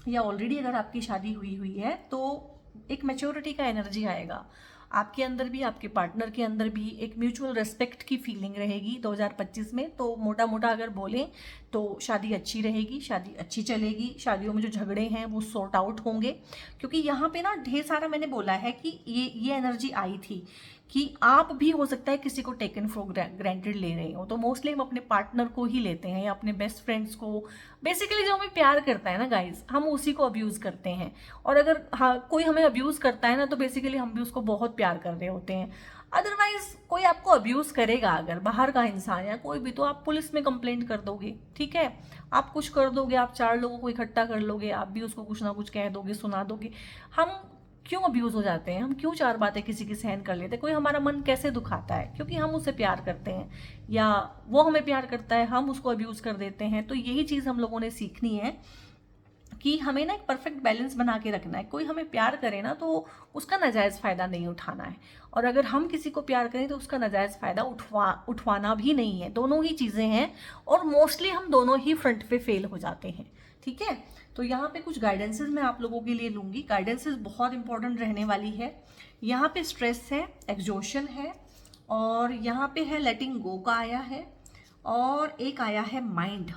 या ऑलरेडी अगर आपकी शादी हुई है तो एक मैच्योरिटी का एनर्जी आएगा। आपके अंदर भी, आपके पार्टनर के अंदर भी एक म्यूचुअल रिस्पेक्ट की फीलिंग रहेगी 2025 में। तो मोटा मोटा अगर बोलें तो शादी अच्छी रहेगी, शादी अच्छी चलेगी, शादियों में जो झगड़े हैं वो सॉर्ट आउट होंगे। क्योंकि यहाँ पे ना ढेर सारा मैंने बोला है कि ये एनर्जी आई थी कि आप भी हो सकता है किसी को टेकन फॉर ग्रांटेड ले रहे हो। तो मोस्टली हम अपने पार्टनर को ही लेते हैं या अपने बेस्ट फ्रेंड्स को। बेसिकली जो हमें प्यार करता है ना गाइज, हम उसी को अब्यूज़ करते हैं। और अगर कोई हमें अब्यूज़ करता है ना, तो बेसिकली हम भी उसको बहुत प्यार कर रहे होते हैं। अदरवाइज कोई आपको अब्यूज़ करेगा अगर बाहर का इंसान या कोई भी, तो आप पुलिस में कंप्लेंट कर दोगे, ठीक है। आप कुछ कर दोगे, आप 4 लोगों को इकट्ठा कर लोगे, आप भी उसको कुछ ना कुछ कह दोगे, सुना दोगे। हम क्यों अब्यूज़ हो जाते हैं, हम क्यों 4 बातें किसी की सहन कर लेते हैं। कोई हमारा मन कैसे दुखाता है, क्योंकि हम उससे प्यार करते हैं या वो हमें प्यार करता है, हम उसको अब्यूज़ कर देते हैं। तो यही चीज़ हम लोगों ने सीखनी है कि हमें ना एक परफेक्ट बैलेंस बना के रखना है। कोई हमें प्यार करे ना तो उसका नाजायज़ फ़ायदा नहीं उठाना है, और अगर हम किसी को प्यार करें तो उसका नाजायज़ फ़ायदा उठवाना भी नहीं है। दोनों ही चीज़ें हैं, और मोस्टली हम दोनों ही फ्रंट पे फेल हो जाते हैं, ठीक है। तो यहाँ पे कुछ गाइडेंसेस मैं आप लोगों के लिए लूँगी। गाइडेंसेस बहुत इंपॉर्टेंट रहने वाली है। यहाँ पे स्ट्रेस है, एग्जॉशन है, और यहाँ पे है लेटिंग गो का आया है, और एक आया है माइंड।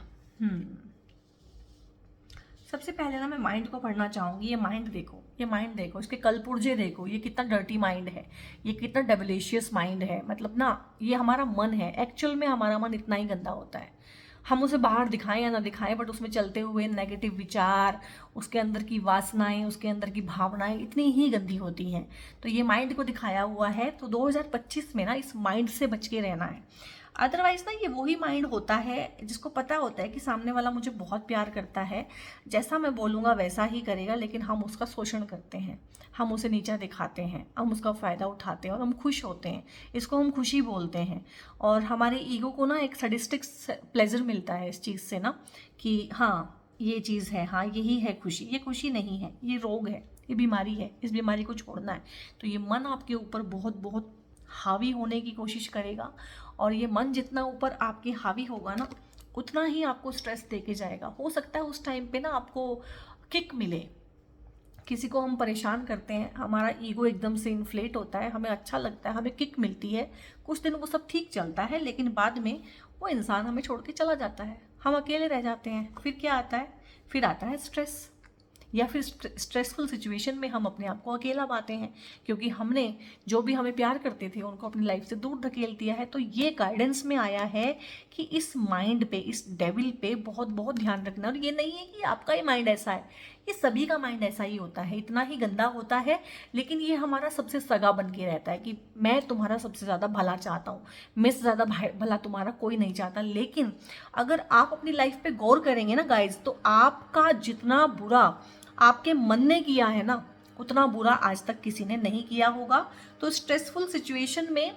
सबसे पहले ना मैं माइंड को पढ़ना चाहूँगी। ये माइंड देखो, ये माइंड देखो, इसके कलपुर्जे देखो, ये कितना डर्टी माइंड है, ये कितना डेविलिशियस माइंड है। मतलब ना, ये हमारा मन है, एक्चुअल में हमारा मन इतना ही गंदा होता है। हम उसे बाहर दिखाएं या ना दिखाएं, बट उसमें चलते हुए नेगेटिव विचार, उसके अंदर की वासनाएं, उसके अंदर की भावनाएं इतनी ही गंदी होती हैं। तो ये माइंड को दिखाया हुआ है। तो 2025 में ना इस माइंड से बच के रहना है। अदरवाइज ना ये वही माइंड होता है जिसको पता होता है कि सामने वाला मुझे बहुत प्यार करता है, जैसा मैं बोलूँगा वैसा ही करेगा, लेकिन हम उसका शोषण करते हैं, हम उसे नीचा दिखाते हैं, हम उसका फ़ायदा उठाते हैं और हम खुश होते हैं। इसको हम खुशी बोलते हैं। और हमारे ईगो को ना एक सडिस्टिक प्लेजर मिलता है इस चीज़ से ना, कि हाँ ये चीज़ है, हाँ यही है खुशी। ये खुशी नहीं है, ये रोग है, ये बीमारी है, इस बीमारी को छोड़ना है। तो ये मन आपके ऊपर बहुत बहुत हावी होने की कोशिश करेगा, और ये मन जितना ऊपर आपके हावी होगा ना, उतना ही आपको स्ट्रेस देके जाएगा। हो सकता है उस टाइम पे ना आपको किक मिले। किसी को हम परेशान करते हैं, हमारा ईगो एकदम से इन्फ्लेट होता है, हमें अच्छा लगता है, हमें किक मिलती है, कुछ दिन वो सब ठीक चलता है, लेकिन बाद में वो इंसान हमें छोड़ के चला जाता है, हम अकेले रह जाते हैं। फिर क्या आता है? फिर आता है स्ट्रेस, या फिर स्ट्रेसफुल सिचुएशन में हम अपने आप को अकेला पाते हैं, क्योंकि हमने जो भी हमें प्यार करते थे उनको अपनी लाइफ से दूर धकेल दिया है। तो ये गाइडेंस में आया है कि इस माइंड पे, इस डेविल पे बहुत बहुत ध्यान रखना। और ये नहीं है कि आपका ही माइंड ऐसा है, ये सभी का माइंड ऐसा ही होता है, इतना ही गंदा होता है। लेकिन ये हमारा सबसे सगा बन के रहता है कि मैं तुम्हारा सबसे ज़्यादा भला चाहता हूँ, मैं से ज़्यादा भला तुम्हारा कोई नहीं चाहता। लेकिन अगर आप अपनी लाइफ पे गौर करेंगे ना गाइज, तो आपका जितना बुरा आपके मन ने किया है ना, उतना बुरा आज तक किसी ने नहीं किया होगा। तो स्ट्रेसफुल सिचुएशन में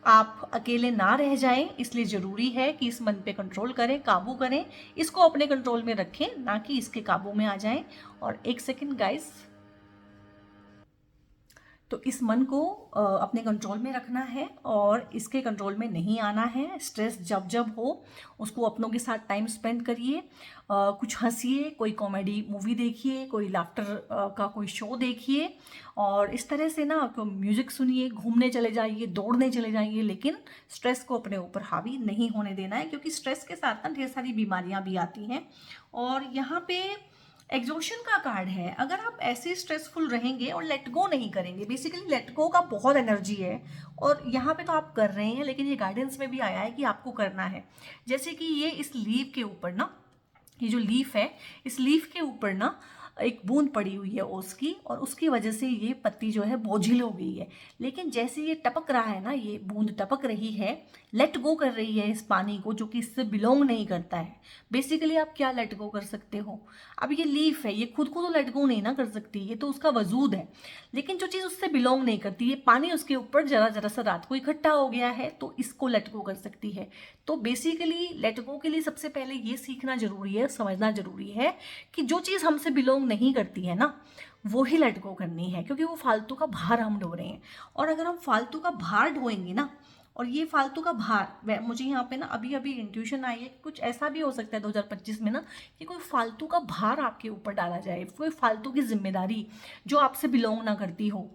आप अकेले ना रह जाएं, इसलिए ज़रूरी है कि इस मन पे कंट्रोल करें, काबू करें, इसको अपने कंट्रोल में रखें, ना कि इसके काबू में आ जाएं। और एक सेकंड गाइस, तो इस मन को अपने कंट्रोल में रखना है और इसके कंट्रोल में नहीं आना है। स्ट्रेस जब जब हो उसको अपनों के साथ टाइम स्पेंड करिए, कुछ हंसिए, कोई कॉमेडी मूवी देखिए, कोई लाफ्टर का कोई शो देखिए, और इस तरह से ना म्यूज़िक सुनिए, घूमने चले जाइए, दौड़ने चले जाइए, लेकिन स्ट्रेस को अपने ऊपर हावी नहीं होने देना है, क्योंकि स्ट्रेस के साथ ना ढेर सारी बीमारियाँ भी आती हैं। और यहाँ पे एग्जॉशन का कार्ड है। अगर आप ऐसे स्ट्रेसफुल रहेंगे और लेट गो नहीं करेंगे, बेसिकली लेट गो का बहुत एनर्जी है, और यहाँ पे तो आप कर रहे हैं, लेकिन ये गाइडेंस में भी आया है कि आपको करना है। जैसे कि ये इस लीफ के ऊपर ना, ये जो लीफ है, इस लीफ के ऊपर ना एक बूंद पड़ी हुई है ओस की, और उसकी वजह से ये पत्ती जो है बोझिल हो गई है। लेकिन जैसे ये टपक रहा है ना, ये बूंद टपक रही है, लेट गो कर रही है इस पानी को जो कि इससे बिलोंग नहीं करता है। बेसिकली आप क्या लेट गो कर सकते हो? अब ये लीफ है, ये खुद को तो लेट गो नहीं ना कर सकती, ये तो उसका वजूद है। लेकिन जो चीज़ उससे बिलोंग नहीं करती, ये पानी उसके ऊपर जरा जरा सा रात को इकट्ठा हो गया है, तो इसको लेट गो कर सकती है। तो बेसिकली लेट गो के लिए सबसे पहले ये सीखना जरूरी है, समझना जरूरी है कि जो चीज़ हमसे बिलोंग नहीं करती है ना, वो ही लेट गो करनी है, क्योंकि वो फालतू का भार हम ढो रहे हैं। और अगर हम फालतू का भार ढोएंगे ना, और ये फालतू का भार, मुझे यहाँ पे ना अभी अभी इंट्यूशन आई है कि कुछ ऐसा भी हो सकता है 2025 में ना, कि कोई फालतू का भार आपके ऊपर डाला जाए, कोई फालतू की जिम्मेदारी जो आपसे बिलोंग ना करती हो,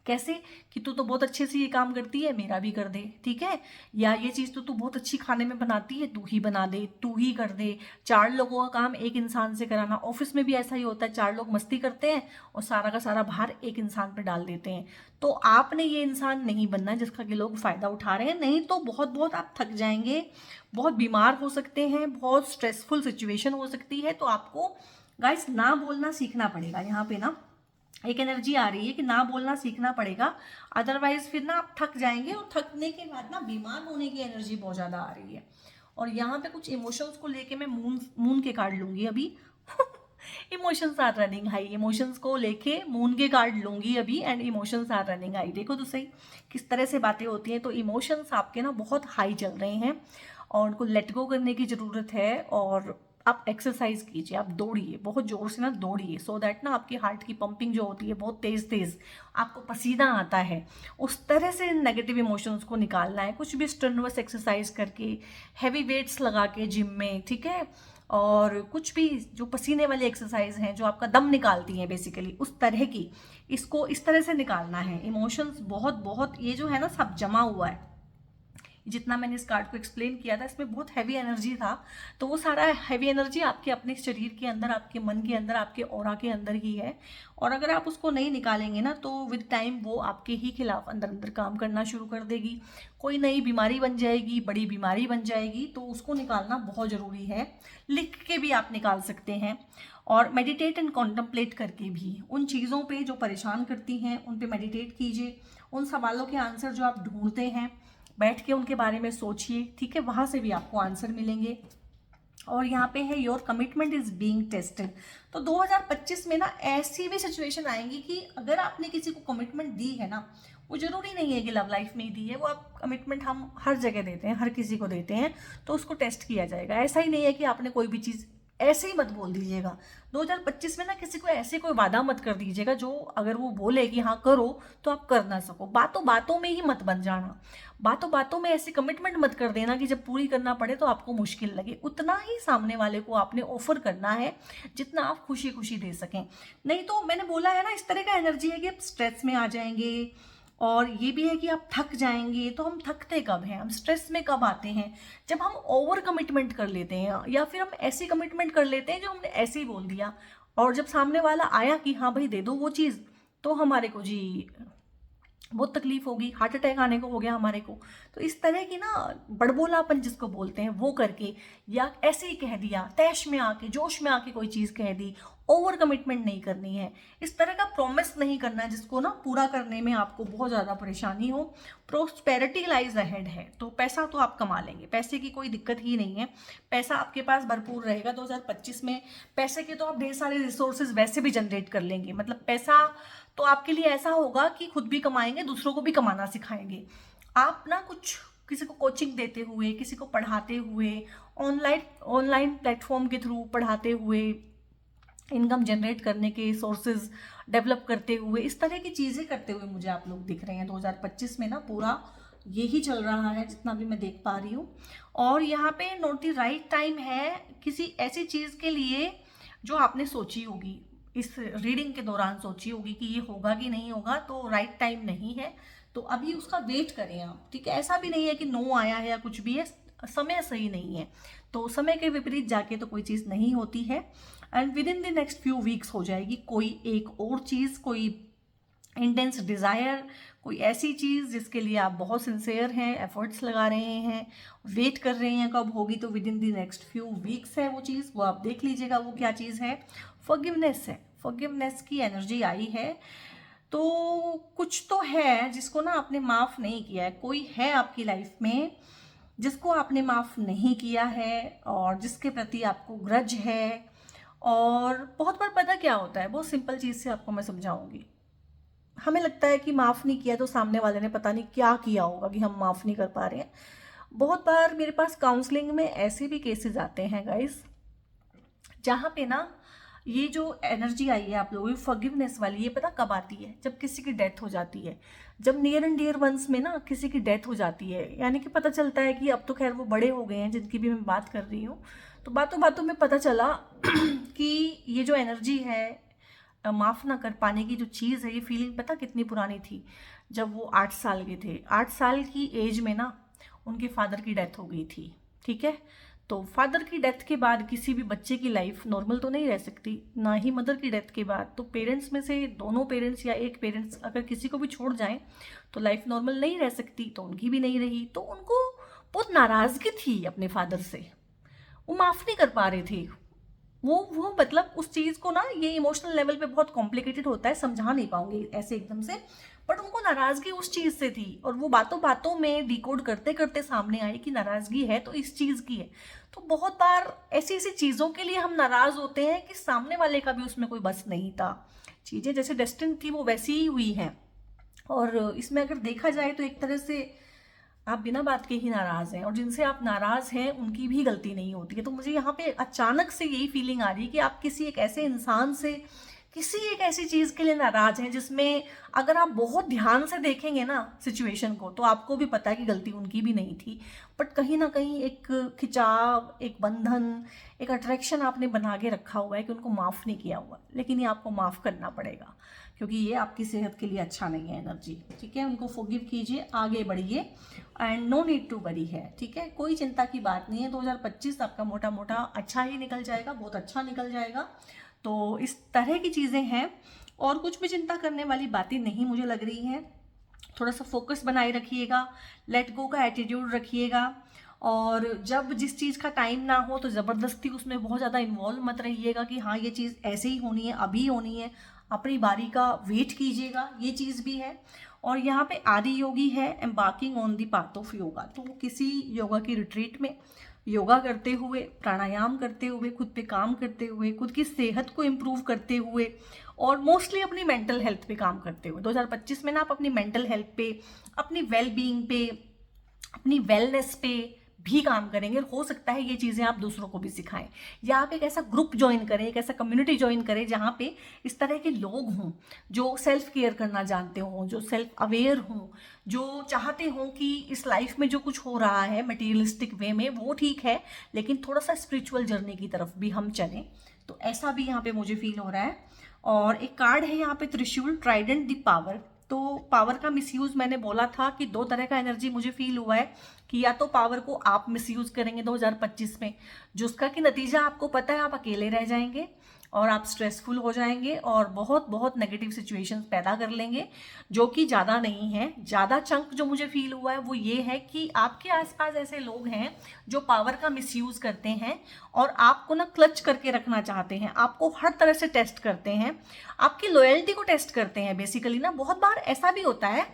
कैसे कि तू तो बहुत अच्छे से ये काम करती है, मेरा भी कर दे, ठीक है। या ये चीज़ तो तू बहुत अच्छी खाने में बनाती है, तू ही बना दे, तू ही कर दे। 4 लोगों का काम एक इंसान से कराना, ऑफिस में भी ऐसा ही होता है, 4 लोग मस्ती करते हैं और सारा का सारा भार एक इंसान पर डाल देते हैं। तो आपने ये इंसान नहीं बनना जिसका कि लोग फ़ायदा उठा रहे हैं, नहीं तो बहुत बहुत आप थक जाएंगे, बहुत बीमार हो सकते हैं, बहुत स्ट्रेसफुल सिचुएशन हो सकती है। तो आपको गाइस ना बोलना सीखना पड़ेगा। यहाँ पे ना एक एनर्जी आ रही है कि ना बोलना सीखना पड़ेगा, अदरवाइज फिर ना आप थक जाएंगे और थकने के बाद ना बीमार होने की एनर्जी बहुत ज़्यादा आ रही है। और यहाँ पे कुछ इमोशंस को लेके मैं मून के कार्ड लूंगी अभी emotions are running high, emotions को लेके मून के कार्ड लूंगी अभी, and emotions are running high. देखो तो सही किस तरह से बातें होती हैं। तो इमोशंस आपके ना बहुत हाई चल रहे हैं और उनको लेट गो करने की ज़रूरत है। और आप एक्सरसाइज कीजिए, आप दौड़िए, बहुत जोर से ना दौड़िए, सो दैट ना आपकी हार्ट की पंपिंग जो होती है बहुत तेज़ तेज़, आपको पसीना आता है, उस तरह से नेगेटिव इमोशंस को निकालना है। कुछ भी स्ट्रेनुअस एक्सरसाइज करके, हैवी वेट्स लगा के जिम में, ठीक है। और कुछ भी जो पसीने वाली एक्सरसाइज हैं जो आपका दम निकालती हैं बेसिकली, उस तरह की, इसको इस तरह से निकालना है। इमोशंस बहुत बहुत ये जो है ना सब जमा हुआ है। जितना मैंने इस कार्ड को एक्सप्लेन किया था इसमें बहुत हैवी एनर्जी था, तो वो सारा हैवी एनर्जी आपके अपने शरीर के अंदर, आपके मन के अंदर, आपके ऑरा के अंदर ही है। और अगर आप उसको नहीं निकालेंगे ना तो विद टाइम वो आपके ही खिलाफ अंदर अंदर काम करना शुरू कर देगी, कोई नई बीमारी बन जाएगी, बड़ी बीमारी बन जाएगी। तो उसको निकालना बहुत ज़रूरी है। लिख के भी आप निकाल सकते हैं और मेडिटेट एंड कॉन्टम्पलेट करके भी उन चीज़ों पे जो परेशान करती हैं उन पे मेडिटेट कीजिए। उन सवालों के आंसर जो आप ढूंढते हैं बैठ के उनके बारे में सोचिए, ठीक है, वहाँ से भी आपको आंसर मिलेंगे। और यहाँ पे है your commitment is being tested. तो 2025 में ना ऐसी भी सिचुएशन आएंगी कि अगर आपने किसी को कमिटमेंट दी है ना, वो जरूरी नहीं है कि लव लाइफ में ही दी है, वो आप कमिटमेंट हम हर जगह देते हैं, हर किसी को देते हैं, तो उसको टेस्ट किया जाएगा। ऐसा ही नहीं है कि आपने कोई भी चीज़ ऐसे ही मत बोल दीजिएगा। 2025 में ना किसी को ऐसे कोई वादा मत कर दीजिएगा जो अगर वो बोले कि हाँ करो तो आप कर ना सको। बातों बातों में ही मत बन जाना, बातों बातों में ऐसे कमिटमेंट मत कर देना कि जब पूरी करना पड़े तो आपको मुश्किल लगे। उतना ही सामने वाले को आपने ऑफर करना है जितना आप खुशी खुशी दे सकें। नहीं तो मैंने बोला है ना, इस तरह का एनर्जी है कि आप स्ट्रेस में आ जाएंगे और ये भी है कि आप थक जाएंगे। तो हम थकते कब हैं, हम स्ट्रेस में कब आते हैं, जब हम ओवर कमिटमेंट कर लेते हैं या फिर हम ऐसी कमिटमेंट कर लेते हैं जो हमने ऐसे ही बोल दिया और जब सामने वाला आया कि हाँ भाई दे दो वो चीज़, तो हमारे को जी बहुत तकलीफ होगी, हार्ट अटैक आने को हो गया हमारे को। तो इस तरह की ना बड़बोलापन जिसको बोलते हैं वो करके, या ऐसे ही कह दिया, तैश में आके, जोश में आके कोई चीज़ कह दी, ओवर कमिटमेंट नहीं करनी है। इस तरह का प्रॉमिस नहीं करना है जिसको ना पूरा करने में आपको बहुत ज़्यादा परेशानी हो। प्रोस्पेरिटी लाइज अहेड है, तो पैसा तो आप कमा लेंगे, पैसे की कोई दिक्कत ही नहीं है, पैसा आपके पास भरपूर रहेगा 2025 में। पैसे के तो आप ढेर सारे रिसोर्सेज वैसे भी जनरेट कर लेंगे, मतलब पैसा तो आपके लिए ऐसा होगा कि खुद भी कमाएंगे, दूसरों को भी कमाना सिखाएंगे। आप ना कुछ किसी को कोचिंग देते हुए, किसी को पढ़ाते हुए, ऑनलाइन प्लेटफॉर्म के थ्रू पढ़ाते हुए, इनकम जनरेट करने के सोर्सेज डेवलप करते हुए, इस तरह की चीज़ें करते हुए मुझे आप लोग दिख रहे हैं 2025 में ना। पूरा यही चल रहा है जितना भी मैं देख पा रही हूँ। और यहाँ पे नोट द राइट टाइम है किसी ऐसी चीज़ के लिए जो आपने सोची होगी, इस रीडिंग के दौरान सोची होगी कि ये होगा कि नहीं होगा, तो राइट टाइम नहीं है, तो अभी उसका वेट करें आप, ठीक है। ऐसा भी नहीं है कि नो आया है या कुछ भी है, समय सही नहीं है, तो समय के विपरीत जाके तो कोई चीज़ नहीं होती है। And with in the next few weeks हो जाएगी कोई एक और चीज़, कोई इंटेंस डिज़ायर, कोई ऐसी चीज़ जिसके लिए आप बहुत सिंसियर हैं, एफर्ट्स लगा रहे हैं, वेट कर रहे हैं कब होगी, तो with in the next few weeks है वो चीज़, वो आप देख लीजिएगा वो क्या चीज़ है। फॉरगिवनेस है, फॉरगिवनेस की एनर्जी आई है। तो कुछ तो है जिसको ना आपने माफ़ नहीं किया है, कोई है आपकी लाइफ में जिसको आपने माफ़ नहीं किया है और जिसके प्रति आपको ग्रज है। और बहुत बार पता क्या होता है, बहुत सिंपल चीज़ से आपको मैं समझाऊंगी। हमें लगता है कि माफ़ नहीं किया तो सामने वाले ने पता नहीं क्या किया होगा कि हम माफ़ नहीं कर पा रहे हैं। बहुत बार मेरे पास काउंसलिंग में ऐसे भी केसेस आते हैं गाइस, जहाँ पे ना ये जो एनर्जी आई है आप लोगों की फॉरगिवनेस वाली, ये पता कब आती है, जब किसी की डेथ हो जाती है, जब नियर एंड डियर वंस में ना किसी की डेथ हो जाती है। यानी कि पता चलता है कि अब तो खैर वो बड़े हो गए हैं जिनकी भी मैं बात कर रही हूँ, तो बातों बातों में पता चला कि ये जो एनर्जी है माफ़ ना कर पाने की जो चीज़ है, ये फीलिंग पता कितनी पुरानी थी, जब वो 8 साल के थे। 8 साल की एज में ना उनके फादर की डेथ हो गई थी, ठीक है। तो फादर की डेथ के बाद किसी भी बच्चे की लाइफ नॉर्मल तो नहीं रह सकती, ना ही मदर की डेथ के बाद। तो पेरेंट्स में से दोनों पेरेंट्स या एक पेरेंट्स अगर किसी को भी छोड़ जाएं तो लाइफ नॉर्मल नहीं रह सकती, तो उनकी भी नहीं रही। तो उनको बहुत नाराज़गी थी अपने फादर से, वो माफ़ नहीं कर पा रहे थे। वो मतलब उस चीज़ को ना, ये इमोशनल लेवल पे बहुत कॉम्प्लिकेटेड होता है, समझा नहीं पाऊंगी ऐसे एकदम से, बट उनको नाराज़गी उस चीज़ से थी और वो बातों बातों में डिकोड करते करते सामने आई कि नाराज़गी है तो इस चीज़ की है। तो बहुत बार ऐसी ऐसी चीज़ों के लिए हम नाराज़ होते हैं कि सामने वाले का भी उसमें कोई बस नहीं था। चीज़ें जैसे डेस्टिन थी वो वैसी ही हुई हैं। और इसमें अगर देखा जाए तो एक तरह से आप बिना बात के ही नाराज़ हैं, और जिनसे आप नाराज़ हैं उनकी भी गलती नहीं होती है। तो मुझे यहाँ पे अचानक से यही फीलिंग आ रही है कि आप किसी एक ऐसे इंसान से, किसी एक ऐसी चीज़ के लिए नाराज़ हैं जिसमें अगर आप बहुत ध्यान से देखेंगे ना सिचुएशन को, तो आपको भी पता है कि गलती उनकी भी नहीं थी, बट कहीं ना कहीं एक खिंचाव, एक बंधन, एक अट्रैक्शन आपने बना के रखा हुआ है कि उनको माफ़ नहीं किया हुआ। लेकिन ये आपको माफ़ करना पड़ेगा, क्योंकि ये आपकी सेहत के लिए अच्छा नहीं है एनर्जी, ठीक है। उनको फॉरगिव कीजिए, आगे बढ़िए, and no need to worry है, ठीक है। कोई चिंता की बात नहीं है। 2025 आपका मोटा मोटा अच्छा ही निकल जाएगा, बहुत अच्छा निकल जाएगा। तो इस तरह की चीज़ें हैं, और कुछ भी चिंता करने वाली बातें नहीं मुझे लग रही हैं। थोड़ा सा फोकस बनाए रखिएगा, लेट गो का एटीट्यूड रखिएगा, और जब जिस चीज़ का टाइम ना हो तो ज़बरदस्ती उसमें बहुत ज़्यादा इन्वॉल्व मत रहिएगा कि हाँ ये चीज़ ऐसे ही होनी है, अभी होनी है। अपनी बारी का वेट कीजिएगा, ये चीज़ भी है। और यहाँ पे आदि योगी है embarking on the path of yoga, तो किसी योगा की रिट्रीट में योगा करते हुए, प्राणायाम करते हुए, खुद पे काम करते हुए, खुद की सेहत को इम्प्रूव करते हुए, और मोस्टली अपनी मेंटल हेल्थ पे काम करते हुए 2025 में ना आप अपनी मेंटल हेल्थ पे, अपनी वेल बीइंग पे, अपनी वेलनेस पे भी काम करेंगे। और हो सकता है ये चीज़ें आप दूसरों को भी सिखाएं, या आप एक ऐसा ग्रुप ज्वाइन करें, एक ऐसा कम्युनिटी ज्वाइन करें जहाँ पे इस तरह के लोग हों जो सेल्फ केयर करना जानते हों, जो सेल्फ अवेयर हों, जो चाहते हों कि इस लाइफ में जो कुछ हो रहा है मटीरियलिस्टिक वे में वो ठीक है, लेकिन थोड़ा सा स्पिरिचुअल जर्नी की तरफ भी हम चलें। तो ऐसा भी यहाँ पे मुझे फील हो रहा है। और एक कार्ड है यहाँ पे त्रिशूल, ट्राइडेंट द पावर। तो पावर का मिसयूज मैंने बोला था कि दो तरह का एनर्जी मुझे फील हुआ है, कि या तो पावर को आप मिसयूज करेंगे 2025 में, जिसका कि नतीजा आपको पता है, आप अकेले रह जाएंगे और आप स्ट्रेसफुल हो जाएंगे और बहुत बहुत नेगेटिव सिचुएशंस पैदा कर लेंगे, जो कि ज़्यादा नहीं है। ज़्यादा चंक जो मुझे फील हुआ है वो ये है कि आपके आसपास ऐसे लोग हैं जो पावर का मिसयूज करते हैं और आपको ना क्लच करके रखना चाहते हैं, आपको हर तरह से टेस्ट करते हैं, आपकी लॉयल्टी को टेस्ट करते हैं बेसिकली ना। बहुत बार ऐसा भी होता है,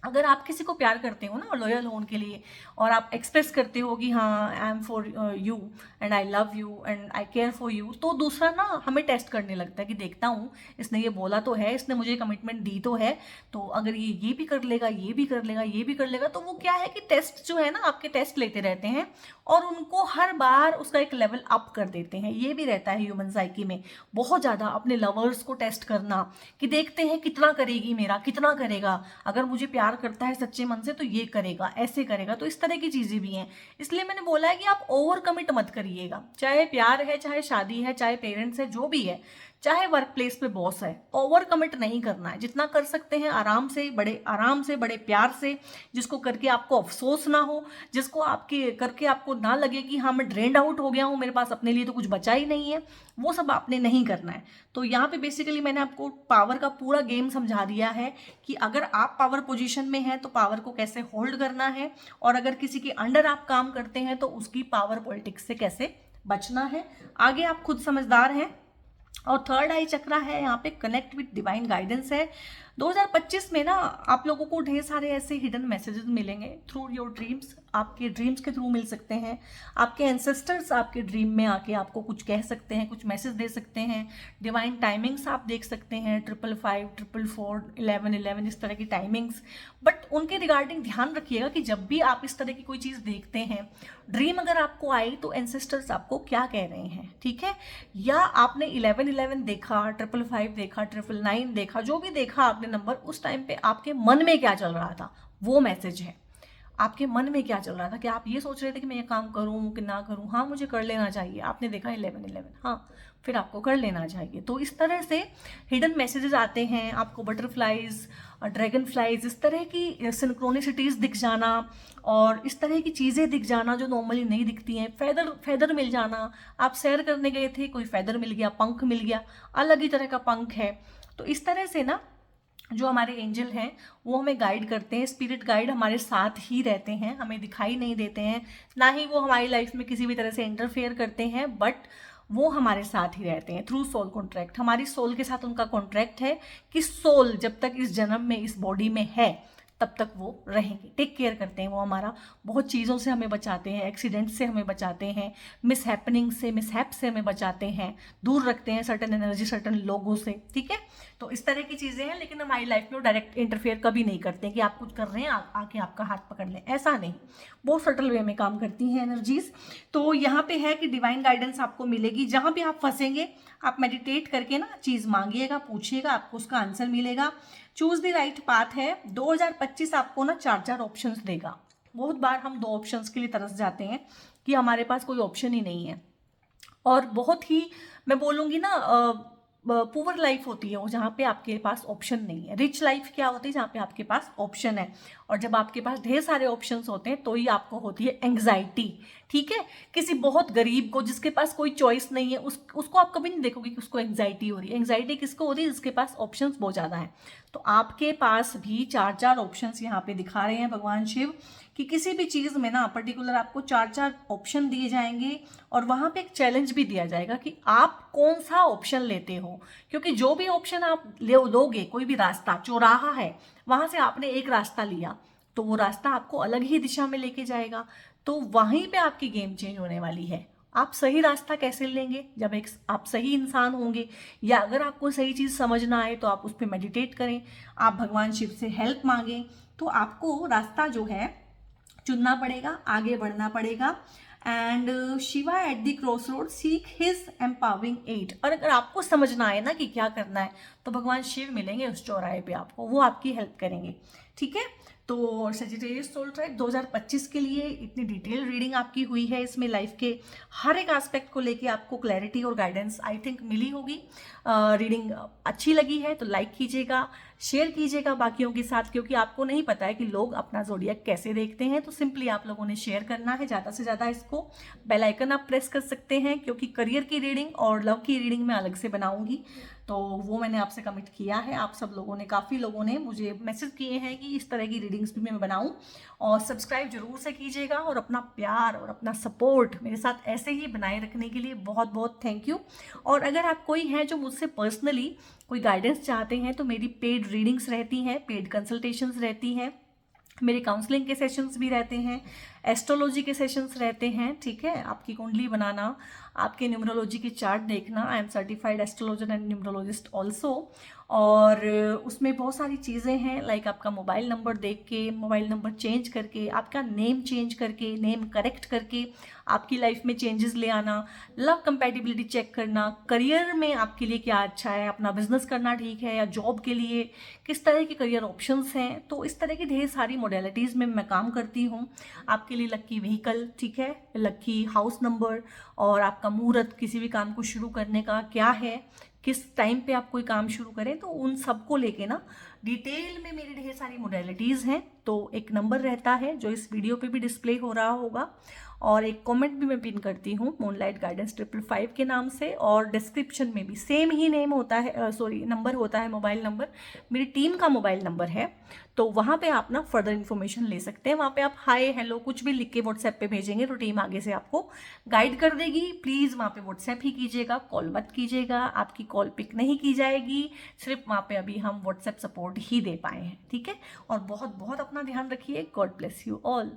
अगर आप किसी को प्यार करते हो ना, लॉयल हो उनके लिए, और आप एक्सप्रेस करते हो कि हाँ I am for you and I love you and I care for you, तो दूसरा ना हमें टेस्ट करने लगता है कि देखता हूँ इसने ये बोला तो है, इसने मुझे कमिटमेंट दी तो है, तो अगर ये भी कर लेगा, ये भी कर लेगा, ये भी कर लेगा, तो वो क्या है कि टेस्ट जो है ना, आपके टेस्ट लेते रहते हैं और उनको हर बार उसका एक लेवल अप कर देते हैं। ये भी रहता है ह्यूमन साइकी में, बहुत ज़्यादा अपने लवर्स को टेस्ट करना, कि देखते हैं कितना करेगी मेरा, कितना करेगा, अगर मुझे प्यार करता है सच्चे मन से तो ये करेगा, ऐसे करेगा। तो इस तरह की चीजें भी हैं, इसलिए मैंने बोला है कि आप ओवर कमिट मत करिएगा, चाहे प्यार है, चाहे शादी है, चाहे पेरेंट्स है, जो भी है, चाहे वर्क प्लेस पे बॉस है, ओवर कमिट नहीं करना है। जितना कर सकते हैं आराम से, बड़े प्यार से, जिसको करके आपको अफसोस ना हो, जिसको आपके करके आपको ना लगे कि हाँ मैं ड्रेन्ड आउट हो गया हूँ, मेरे पास अपने लिए तो कुछ बचा ही नहीं है, वो सब आपने नहीं करना है। तो यहाँ पे बेसिकली मैंने आपको पावर का पूरा गेम समझा दिया है कि अगर आप पावर पोजीशन में हैं तो पावर को कैसे होल्ड करना है, और अगर किसी के अंडर आप काम करते हैं तो उसकी पावर पॉलिटिक्स से कैसे बचना है। आगे आप खुद समझदार हैं। और थर्ड आई चक्रा है यहाँ पे, कनेक्ट विद डिवाइन गाइडेंस है। 2025 में ना आप लोगों को ढेर सारे ऐसे हिडन मैसेजेस मिलेंगे थ्रू योर ड्रीम्स, आपके ड्रीम्स के थ्रू मिल सकते हैं। आपके एंसेस्टर्स आपके ड्रीम में आके आपको कुछ कह सकते हैं, कुछ मैसेज दे सकते हैं। डिवाइन टाइमिंग्स आप देख सकते हैं, 555, 444, 1111, इस तरह की टाइमिंग्स। बट उनके रिगार्डिंग ध्यान रखिएगा कि जब भी आप इस तरह की कोई चीज़ देखते हैं, ड्रीम अगर आपको आई, तो एंसेस्टर्स आपको क्या कह रहे हैं, ठीक है। या आपने 1111 देखा, 555 देखा, 999 देखा, जो भी देखा आपने नंबर, उस टाइम पे आपके मन में क्या चल रहा था, वो मैसेज है। आपके मन में क्या चल रहा था कि आप ये सोच रहे थे कि मैं ये काम करूं कि ना करूं, हाँ मुझे कर लेना चाहिए, आपने देखा 11/11, हाँ फिर आपको कर लेना चाहिए। तो इस तरह से हिडन मैसेजेस आते हैं आपको, बटरफ्लाइज, ड्रैगन फ्लाइज, इस तरह की सिंक्रोनिसिटीज दिख जाना और इस तरह की चीज़ें दिख जाना जो नॉर्मली नहीं दिखती हैं। फेदर मिल जाना, आप सैर करने गए थे, कोई फेदर मिल गया, पंख मिल गया, अलग ही तरह का पंख है। तो इस तरह से ना जो हमारे एंजल हैं वो हमें गाइड करते हैं, स्पिरिट गाइड हमारे साथ ही रहते हैं, हमें दिखाई नहीं देते हैं, ना ही वो हमारी लाइफ में किसी भी तरह से इंटरफेयर करते हैं, बट वो हमारे साथ ही रहते हैं थ्रू सोल कॉन्ट्रैक्ट। हमारी सोल के साथ उनका कॉन्ट्रैक्ट है कि सोल जब तक इस जन्म में इस बॉडी में है तब तक वो रहेंगे, टेक केयर करते हैं वो हमारा, बहुत चीज़ों से हमें बचाते हैं, एक्सीडेंट से हमें बचाते हैं, मिस हैपनिंग से, मिस हैप से हमें बचाते हैं, दूर रखते हैं सर्टन एनर्जी सर्टन लोगों से, ठीक है। तो इस तरह की चीज़ें हैं, लेकिन हमारी लाइफ में वो डायरेक्ट इंटरफेयर कभी नहीं करते हैं कि आप कुछ कर रहे हैं आके आपका हाथ पकड़ लें, ऐसा नहीं, बहुत सटल वे में काम करती हैं एनर्जीज। तो यहाँ पे है कि डिवाइन गाइडेंस आपको मिलेगी, जहाँ भी आप फंसेंगे आप मेडिटेट करके ना चीज़ मांगिएगा, पूछिएगा, आपको उसका आंसर मिलेगा। चूज द राइट पाथ है। 2025 आपको ना 4 ऑप्शंस देगा। बहुत बार हम 2 ऑप्शंस के लिए तरस जाते हैं कि हमारे पास कोई ऑप्शन ही नहीं है, और बहुत ही मैं बोलूँगी ना पुअर लाइफ होती है वो जहाँ पे आपके पास ऑप्शन नहीं है। रिच लाइफ क्या होती है, जहाँ पे आपके पास ऑप्शन है, और जब आपके पास ढेर सारे ऑप्शंस होते हैं तो ही आपको होती है एंग्जाइटी, ठीक है। किसी बहुत गरीब को जिसके पास कोई चॉइस नहीं है उसको आप कभी नहीं देखोगे कि उसको एंग्जाइटी हो रही है। एंग्जाइटी किसको हो रही है, जिसके पास ऑप्शंस बहुत ज़्यादा हैं। तो आपके पास भी 4 ऑप्शंस यहाँ पे दिखा रहे हैं भगवान शिव कि किसी भी चीज़ में ना पर्टिकुलर आपको 4 ऑप्शन दिए जाएंगे, और वहाँ पे एक चैलेंज भी दिया जाएगा कि आप कौन सा ऑप्शन लेते हो, क्योंकि जो भी ऑप्शन आप लोगे, कोई भी रास्ता, चौराहा है, वहाँ से आपने एक रास्ता लिया तो वो रास्ता आपको अलग ही दिशा में लेके जाएगा, तो वहीं पे आपकी गेम चेंज होने वाली है। आप सही रास्ता कैसे लेंगे, जब आप सही इंसान होंगे, या अगर आपको सही चीज़ समझ ना आए तो आप उस पर मेडिटेट करें, आप भगवान शिव से हेल्प मांगें, तो आपको रास्ता जो है चुनना पड़ेगा, आगे बढ़ना पड़ेगा। And Shiva at the cross road seek his empowering aid. और अगर आपको समझ ना आए ना कि क्या करना है, तो भगवान शिव मिलेंगे उस चौराहे पे आपको, वो आपकी हेल्प करेंगे, ठीक है। तो सजिटेरियस सोल ट्रैक 2025 के लिए इतनी डिटेल रीडिंग आपकी हुई है, इसमें लाइफ के हर एक एस्पेक्ट को लेके आपको क्लैरिटी और गाइडेंस आई थिंक मिली होगी। रीडिंग अच्छी लगी है तो लाइक कीजिएगा, शेयर कीजिएगा बाकियों के साथ, क्योंकि आपको नहीं पता है कि लोग अपना ज़ोडिएक कैसे देखते हैं, तो सिंपली आप लोगों ने शेयर करना है ज़्यादा से ज़्यादा इसको। बेल आइकन आप प्रेस कर सकते हैं, क्योंकि करियर की रीडिंग और लव की रीडिंग मैं अलग से बनाऊंगी, तो वो मैंने आपसे कमिट किया है। आप सब लोगों ने, काफ़ी लोगों ने मुझे मैसेज किए हैं कि इस तरह की रीडिंग्स भी मैं बनाऊं, और सब्सक्राइब जरूर से कीजिएगा, और अपना प्यार और अपना सपोर्ट मेरे साथ ऐसे ही बनाए रखने के लिए बहुत बहुत थैंक यू। और अगर आप कोई हैं जो मुझसे पर्सनली कोई गाइडेंस चाहते हैं, तो मेरी पेड रीडिंग्स रहती हैं, पेड कंसल्टेशंस रहती हैं, मेरे काउंसलिंग के सेशंस भी रहते हैं, एस्ट्रोलॉजी के सेशंस रहते हैं, ठीक है। आपकी कुंडली बनाना, आपके न्यूमरोलॉजी की चार्ट देखना, I am certified astrologer and numerologist also, और उसमें बहुत सारी चीज़ें हैं, लाइक आपका मोबाइल नंबर देख के, मोबाइल नंबर चेंज करके, आपका नेम चेंज करके, नेम करेक्ट करके आपकी लाइफ में चेंजेस ले आना, लव कंपैटिबिलिटी चेक करना, करियर में आपके लिए क्या अच्छा है, अपना बिजनेस करना ठीक है, या जॉब के लिए किस तरह के करियर ऑप्शंस हैं, तो इस तरह की ढेर सारी मोडेलिटीज़ में मैं काम करती हूँ। आपके लिए लक्की व्हीकल, ठीक है, लक्की हाउस नंबर, और आपका मुहूर्त किसी भी काम को शुरू करने का क्या है, किस टाइम पे आप कोई काम शुरू करें, तो उन सबको लेके ना डिटेल में मेरी ढेर सारी मोडेलिटीज़ हैं। तो एक नंबर रहता है जो इस वीडियो पे भी डिस्प्ले हो रहा होगा, और एक कमेंट भी मैं पिन करती हूँ मूनलाइट गाइडेंस 555 के नाम से, और डिस्क्रिप्शन में भी सेम ही नेम होता है, नंबर होता है, मोबाइल नंबर मेरी टीम का मोबाइल नंबर है, तो वहाँ पे आप ना फर्दर इन्फॉर्मेशन ले सकते हैं। वहाँ पे आप हाय हेलो कुछ भी लिख के व्हाट्सएप पे भेजेंगे तो टीम आगे से आपको गाइड कर देगी। प्लीज़ वहाँ पे व्हाट्सएप ही कीजिएगा, कॉल मत कीजिएगा, आपकी कॉल पिक नहीं की जाएगी, सिर्फ वहाँ पे अभी हम व्हाट्सएप सपोर्ट ही दे पाए हैं, ठीक है। और बहुत बहुत अपना ध्यान रखिए। God bless you all.